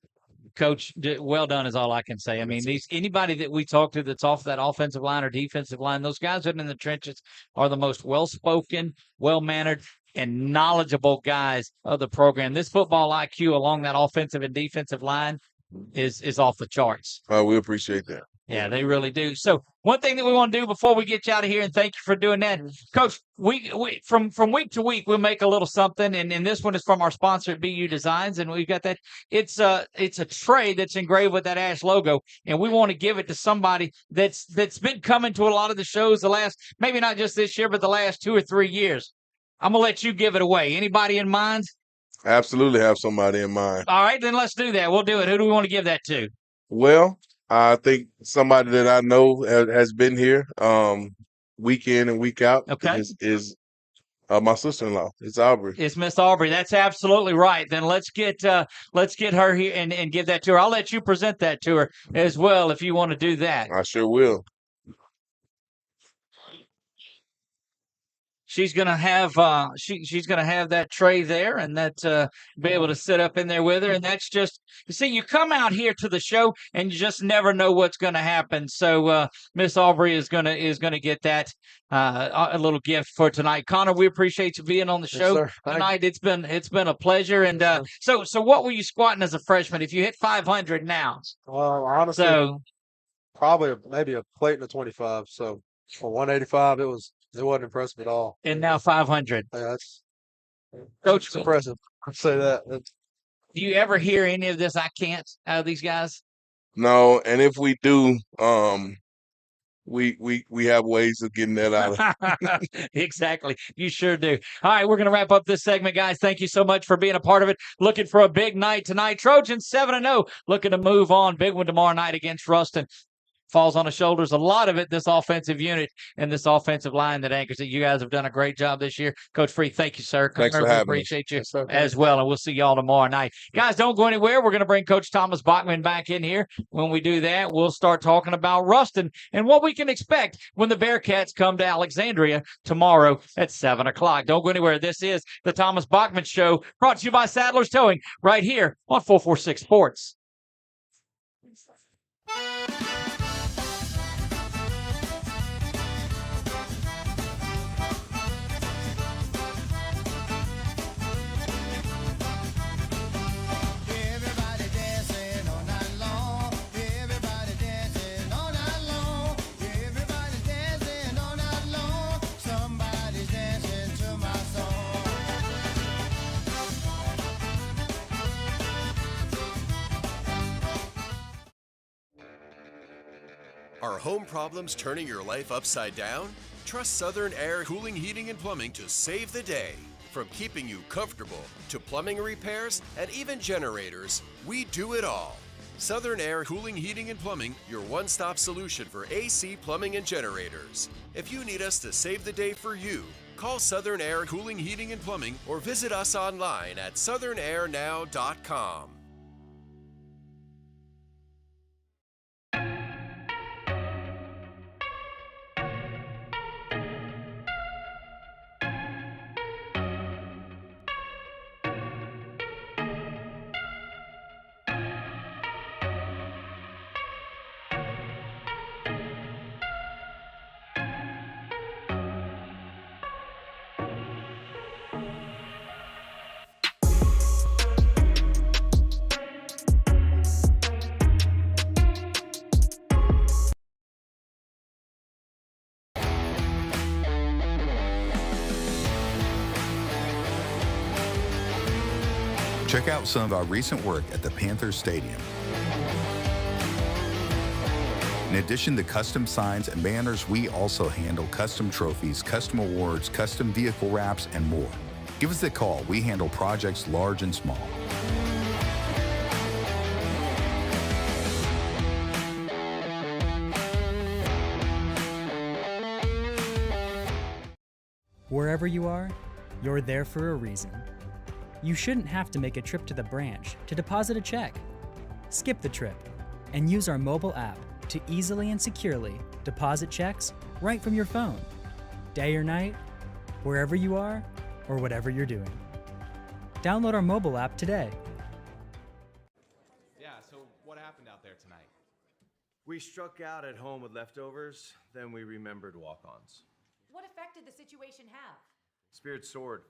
Coach, well done is all I can say. I mean, anybody that we talk to that's off that offensive line or defensive line, those guys that are in the trenches are the most well-spoken, well-mannered, and knowledgeable guys of the program. This football IQ along that offensive and defensive line is off the charts. We appreciate that. Yeah, they really do. So one thing that we want to do before we get you out of here, and thank you for doing that, Coach. We from week to week we'll make a little something, and this one is from our sponsor at BU Designs, and we've got that. It's a tray that's engraved with that ASH logo, and we want to give it to somebody that's been coming to a lot of the shows the last, maybe not just this year, but the last 2 or 3 years. I'm gonna let you give it away. Anybody in mind? I absolutely have somebody in mind. All right, then let's do that. We'll do it. Who do we want to give that to? Well, I think somebody that I know has been here week in and week out. Okay. Is my sister-in-law. It's Aubrey. It's Miss Aubrey. That's absolutely right. Then let's get her here and give that to her. I'll let you present that to her as well if you want to do that. I sure will. She's gonna have she's gonna have that tray there, and that be able to sit up in there with her. And that's just, you see, you come out here to the show and you just never know what's gonna happen. So Miss Aubrey is gonna get that a little gift for tonight. Connor, we appreciate you being on the show tonight. It's been a pleasure. And so what were you squatting as a freshman? If you hit 500 now, Well, honestly, probably maybe a plate and a 25. So for 185, it wasn't impressive at all. And now 500. Yeah, that's Coach, impressive. I'd say that. Do you ever hear any of this? I can't out of these guys. No, and if we do, we have ways of getting that out. Exactly. You sure do. All right, we're going to wrap up this segment, guys. Thank you so much for being a part of it. Looking for a big night tonight. Trojans 7-0. Looking to move on. Big one tomorrow night against Ruston. Falls on the shoulders, a lot of it, this offensive unit and this offensive line that anchors it. You guys have done a great job this year. Coach Free, thank you, sir. Thanks for having me. Appreciate you as well, and we'll see y'all tomorrow night. Guys, don't go anywhere. We're going to bring Coach Thomas Bachman back in here. When we do that, we'll start talking about Ruston and what we can expect when the Bearcats come to Alexandria tomorrow at 7 o'clock. Don't go anywhere. This is the Thomas Bachman Show, brought to you by Sadler's Towing, right here on 446 Sports. Are home problems turning your life upside down? Trust Southern Air Cooling, Heating, and Plumbing to save the day. From keeping you comfortable to plumbing repairs and even generators, we do it all. Southern Air Cooling, Heating, and Plumbing, your one-stop solution for AC, plumbing, and generators. If you need us to save the day for you, call Southern Air Cooling, Heating, and Plumbing or visit us online at southernairnow.com. Check out some of our recent work at the Panthers Stadium. In addition to custom signs and banners, we also handle custom trophies, custom awards, custom vehicle wraps, and more. Give us a call. We handle projects large and small. Wherever you are, you're there for a reason. You shouldn't have to make a trip to the branch to deposit a check. Skip the trip and use our mobile app to easily and securely deposit checks right from your phone. Day or night, wherever you are, or whatever you're doing. Download our mobile app today. Yeah, so what happened out there tonight? We struck out at home with leftovers, then we remembered walk-ons. What effect did the situation have? Spirit soared.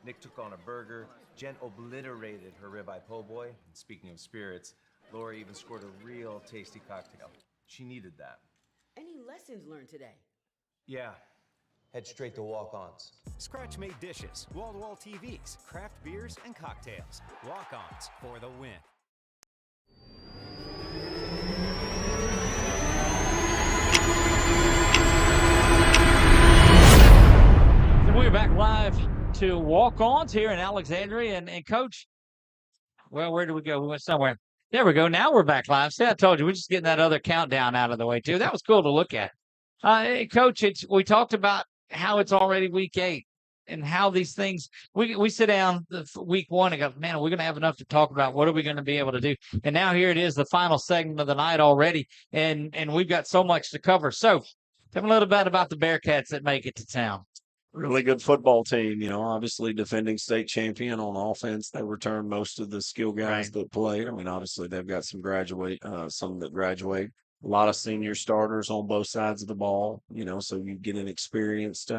Nick took on a burger. Jen obliterated her ribeye po' boy. And speaking of spirits, Lori even scored a real tasty cocktail. She needed that. Any lessons learned today? Yeah. Head straight to walk-ons. Scratch-made dishes, wall-to-wall TVs, craft beers, and cocktails. Walk-ons for the win. We're back live to walk-ons here in Alexandria. And Coach, well, where do we go? We went somewhere. There we go. Now we're back live. See, I told you, we're just getting that other countdown out of the way, too. That was cool to look at. Hey, Coach, we talked about how it's already week 8 and how these things, we sit down week 1 and go, man, we're going to have enough to talk about. What are we going to be able to do? And now here it is, the final segment of the night already, and we've got so much to cover. So tell me a little bit about the Bearcats that make it to town. Really good football team, obviously defending state champion on offense. They returned most of the skill guys that played. I mean, obviously they've got some that graduate. A lot of senior starters on both sides of the ball, so you get an experienced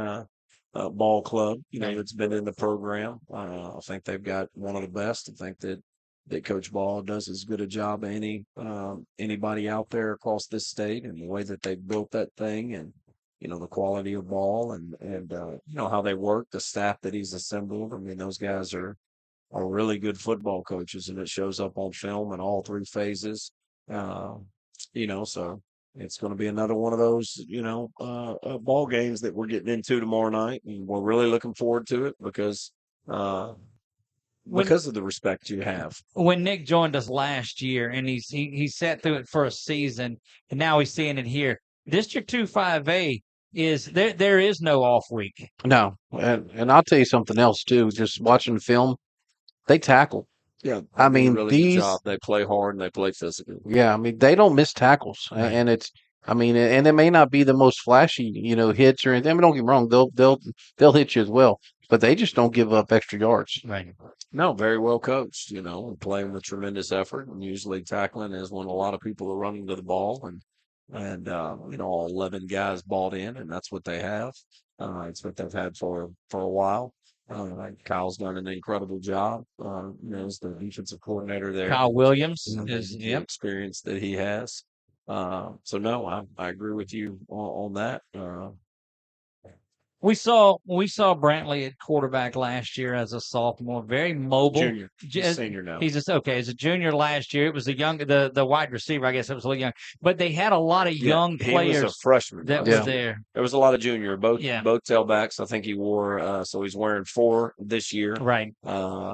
ball club, that's been in the program. I think they've got one of the best. I think that Coach Ball does as good a job as anybody out there across this state, and the way that they built that thing, and the quality of ball and how they work, the staff that he's assembled. I mean, those guys are really good football coaches, and it shows up on film in all 3 phases. So it's going to be another one of those, ball games that we're getting into tomorrow night, and we're really looking forward to it because of the respect you have. When Nick joined us last year, and he sat through it for a season, and now he's seeing it here. District 2-5A is there is no off week. No, and I'll tell you something else too. Just watching the film, they tackle. Yeah, I mean, really good job. They play hard and they play physically. Yeah, I mean, they don't miss tackles, and and it may not be the most flashy, hits or anything. I mean, don't get me wrong; they'll hit you as well, but they just don't give up extra yards. Right. No, very well coached, and playing with tremendous effort, and usually tackling is when a lot of people are running to the ball, and all 11 guys bought in, and that's what they have. It's what they've had for a while. Kyle's done an incredible job. As the defensive coordinator there. Kyle Williams is the experience that he has. So no, I agree with you on that. We saw Brantley at quarterback last year as a sophomore, very mobile. Junior, he's senior now. He's just okay. As a junior last year, it was the wide receiver. I guess it was a little young, but they had a lot of young players. He was a freshman that was there. There was a lot of junior, both tailbacks. I think he wore so he's wearing 4 this year. Right.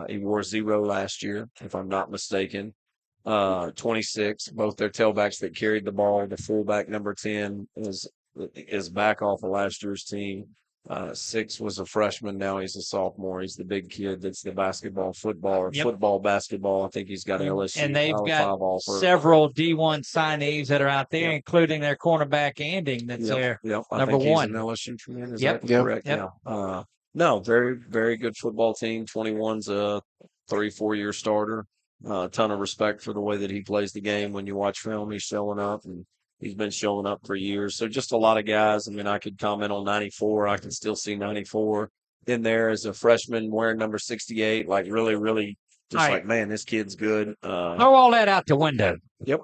He wore 0 last year, if I'm not mistaken. 26. Both their tailbacks that carried the ball. The fullback number 10 is back off of last year's team. 6 was a freshman. Now he's a sophomore. He's the big kid that's the football, basketball. I think he's got LSU. And they've got several D1 signees that are out there, including their cornerback Anding that's there. Yep. I number think 1. He's an LSU tremendous. Is that correct? Yep. Yeah. No, very, very good football team. 21's a 3-4 year starter. A ton of respect for the way that he plays the game. When you watch film, he's showing up, and he's been showing up for years. So just a lot of guys. I mean, I could comment on 94. I can still see 94 in there as a freshman wearing number 68. Like really, really just like, man, this kid's good. Throw all that out the window. Yep.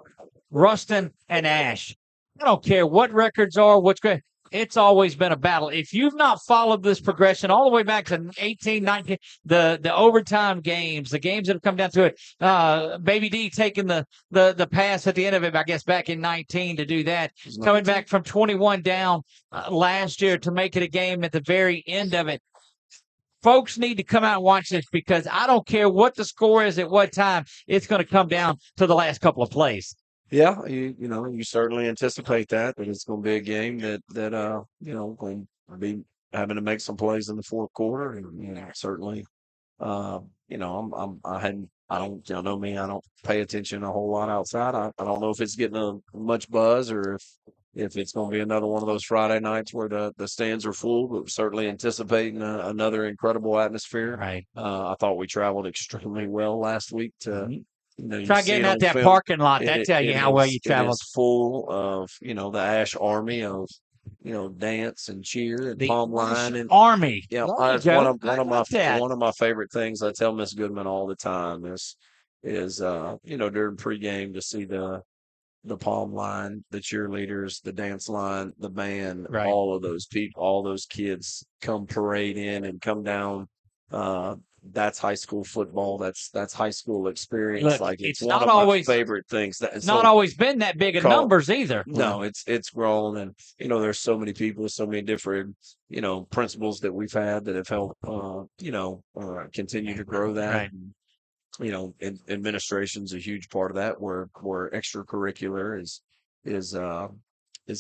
Ruston and ASH. I don't care what records are, what's great. It's always been a battle. If you've not followed this progression all the way back to 18, 19, the overtime games, the games that have come down to it, Baby D taking the pass at the end of it, I guess, back in 19 to do that. Coming back from 21 down last year to make it a game at the very end of it. Folks need to come out and watch this because I don't care what the score is at what time. It's going to come down to the last couple of plays. Yeah, you certainly anticipate that it's going to be a game that going to be having to make some plays in the fourth quarter, and certainly, I don't, y'all know me, I don't pay attention a whole lot outside. I don't know if it's getting much buzz or if it's going to be another one of those Friday nights where the stands are full, but certainly anticipating another incredible atmosphere. Right. I thought we traveled extremely well last week to. You Try see getting it out on that film. parking lot. That tell you how well you It traveled. is full of the Ash Army of dance and cheer and palm line and Army. yeah. There you It's go. one of my favorite things. I tell Miss Goodman all the time is during pregame to see the palm line, the cheerleaders, the dance line, the band, Right. all of those people, all those kids come parade in and come down. That's high school football. That's high school experience. Look, It's it's one not of always my favorite things. It's not always been that big of numbers either. No, it's grown, and there's so many people, so many different principals that we've had that have helped continue to grow that. Right. Administration's a huge part of that. Where extracurricular is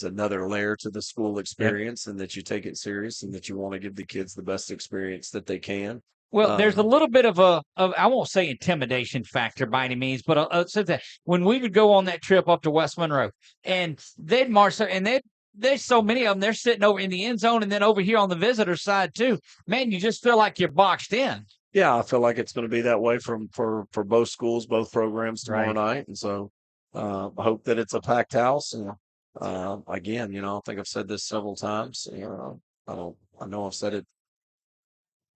another layer to the school experience, and that you take it serious, and that you want to give the kids the best experience that they can. Well, there's a little bit of I won't say intimidation factor by any means, but so that when we would go on that trip up to West Monroe, and they'd march, and there's so many of them, they're sitting over in the end zone, and then over here on the visitor side too. Man, you just feel like you're boxed in. Yeah, I feel like it's going to be that way for both schools, both programs tomorrow Right. night, and so I hope that it's a packed house. And again, I think I've said this several times. I know I've said it.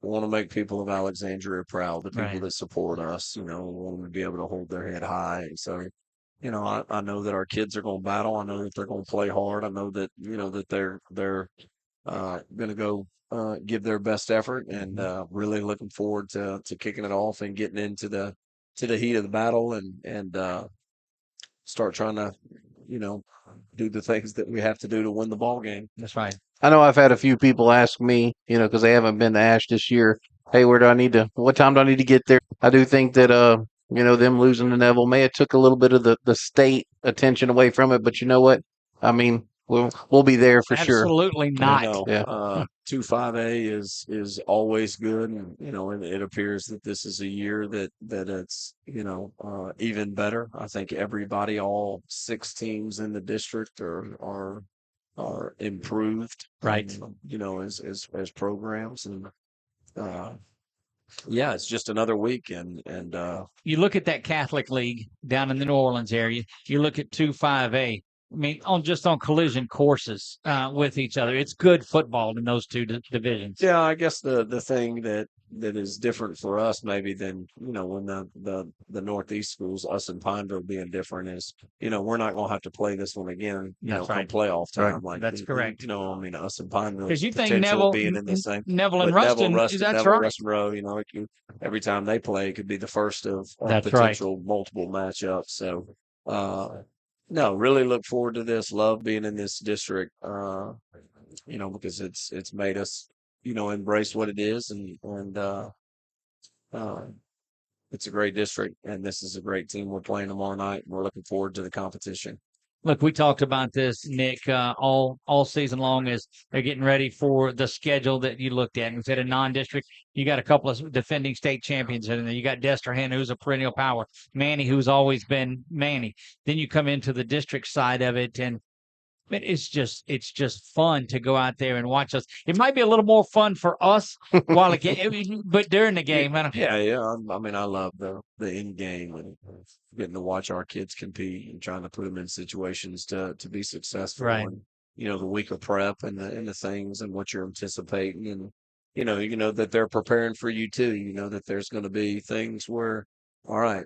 We want to make people of Alexandria proud, the people Right. that support us. We want them to be able to hold their head high. And so, I know that our kids are going to battle. I know that they're going to play hard. I know that that they're going to go give their best effort, and really looking forward to kicking it off and getting into the heat of the battle, and start trying to do the things that we have to do to win the ball game. That's right. I know I've had a few people ask me, because they haven't been to Ash this year. Hey, what time do I need to get there? I do think that, them losing to Neville may have took a little bit of the state attention away from it, but you know what? I mean, we'll be there for sure. Absolutely not. Yeah. 2-5A is always good, and and it appears that this is a year that it's even better. I think everybody, all 6 teams in the district are improved, Right. As programs, and yeah, it's just another week, and You look at that Catholic League down in the New Orleans area. You look at 2-5A. I mean, on collision courses with each other. It's good football in those two divisions. yeah, I guess the thing that is different for us maybe than when the Northeast schools, us and Pineville being different, is we're not going to have to play this one again. That's come right. playoff time. Right. Like That's correct. I mean, us and Pineville, Because you think potential of being in the same. Neville and But Ruston, that's Neville, right. Ruston Row, every time they play, it could be the first of That's right. potential multiple matchups. So, no, really look forward to this. Love being in this district, because it's made us, embrace what it is, and it's a great district, and this is a great team we're playing tomorrow night, and we're looking forward to the competition. Look, we talked about this, Nick, all season long as they're getting ready for the schedule that you looked at. Instead of non-district, you got a couple of defending state champions in there. You got Desterhan, who's a perennial power, Manny, who's always been Manny. Then you come into the district side of it, and it's just fun to go out there and watch us. It might be a little more fun for us while the game, but during the game, Yeah. I mean, I love the end game and getting to watch our kids compete and trying to put them in situations to be successful. Right. And the week of prep and the things and what you're anticipating, and that they're preparing for you too. That there's going to be things where, all right,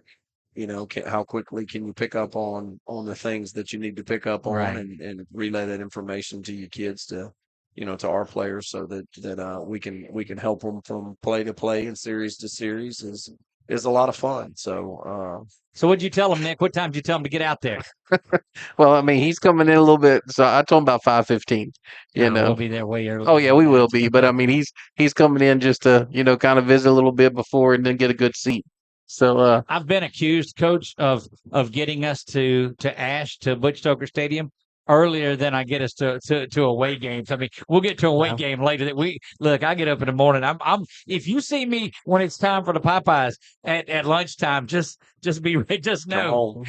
how quickly can you pick up on the things that you need to pick up on, Right. and relay that information to your kids, to to our players, so that we can help them from play to play and series to series is a lot of fun. So what'd you tell him, Nick? What time did you tell him to get out there? Well, I mean, he's coming in a little bit, so I told him about 5:15. We'll be there way early. Oh yeah, we will be. But I mean, he's coming in just to kind of visit a little bit before and then get a good seat. So I've been accused, Coach, of getting us to Ash, to Butch Stoker Stadium, earlier than I get us to away games. I mean, we'll get to away game later. Look, I get up in the morning. I'm if you see me when it's time for the Popeyes at lunchtime, just know.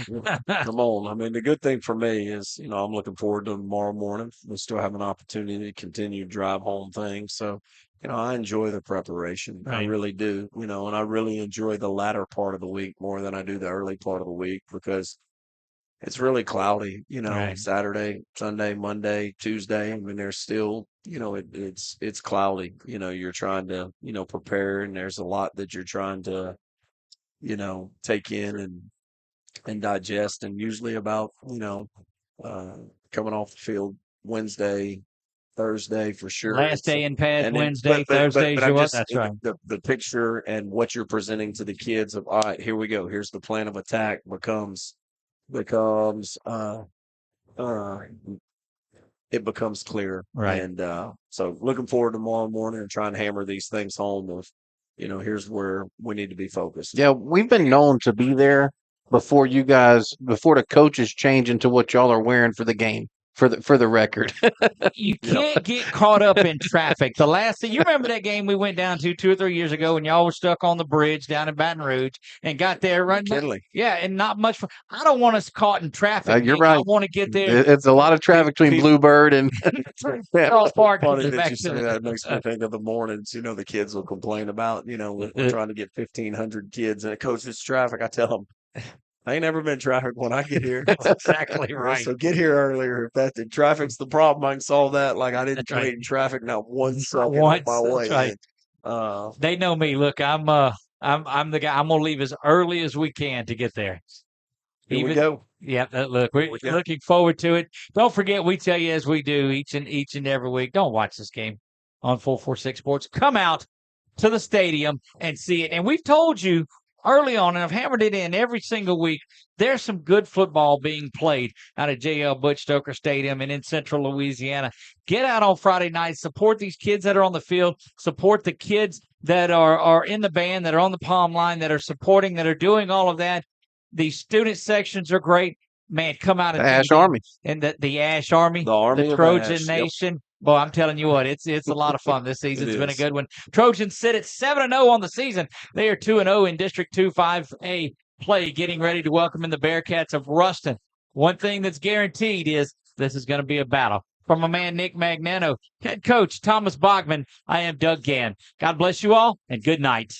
Come on. I mean, the good thing for me is, I'm looking forward to tomorrow morning. We still have an opportunity to continue to drive home things. So, I enjoy the preparation. I Right. really do, and I really enjoy the latter part of the week more than I do the early part of the week because it's really cloudy, Right. Saturday, Sunday, Monday, Tuesday. I mean, there's still, it's cloudy. You're trying to, prepare, and there's a lot that you're trying to, take in and digest. And usually about, coming off the field Wednesday, Thursday for sure. Last day in pads And then, Wednesday, Thursday's I'm your what? just That's right. the picture and what you're presenting to the kids of, all right, here we go. Here's the plan of attack becomes it becomes clear. Right. And so looking forward to tomorrow morning and trying to hammer these things home of, here's where we need to be focused. Yeah, we've been known to be there before the coaches change into what y'all are wearing for the game. For the record. You can't get caught up in traffic. The last thing you remember that game we went down to 2 or 3 years ago when y'all were stuck on the bridge down in Baton Rouge and got there running. Yeah, and not much. I don't want us caught in traffic. You're right. I want to get there. It's a lot of traffic between Bluebird and Charles Park. Funny that you say that. It makes me think of the mornings, the kids will complain about, we're trying to get 1,500 kids and it coach, it's traffic. I tell them, I ain't never been traffic when I get here. That's exactly right. So get here earlier. If the traffic's the problem, I can solve that. Like I didn't wait in traffic not one second on my way. That's right. They know me. Look, I'm the guy. I'm gonna leave as early as we can to get there. Here we go. Yeah, look, we're looking forward to it. Don't forget, we tell you as we do each and every week. Don't watch this game on 446 Sports. Come out to the stadium and see it. And we've told you early on, and I've hammered it in every single week, there's some good football being played out of J.L. Butch Stoker Stadium and in Central Louisiana. Get out on Friday night. Support these kids that are on the field. Support the kids that are in the band, that are on the palm line, that are supporting, that are doing all of that. The student sections are great. Man, come out and the Ash Army. And the Ash Army, the Trojan Ash, Nation. Well, I'm telling you what, it's a lot of fun this season. It's been a is. good one. Trojans sit at 7-0 on the season. They are 2-0 in District 2 5A play, getting ready to welcome in the Bearcats of Ruston. One thing that's guaranteed is this is going to be a battle. From my man Nick Magnano, head coach Thomas Bachman, I am Doug Gann. God bless you all, and good night.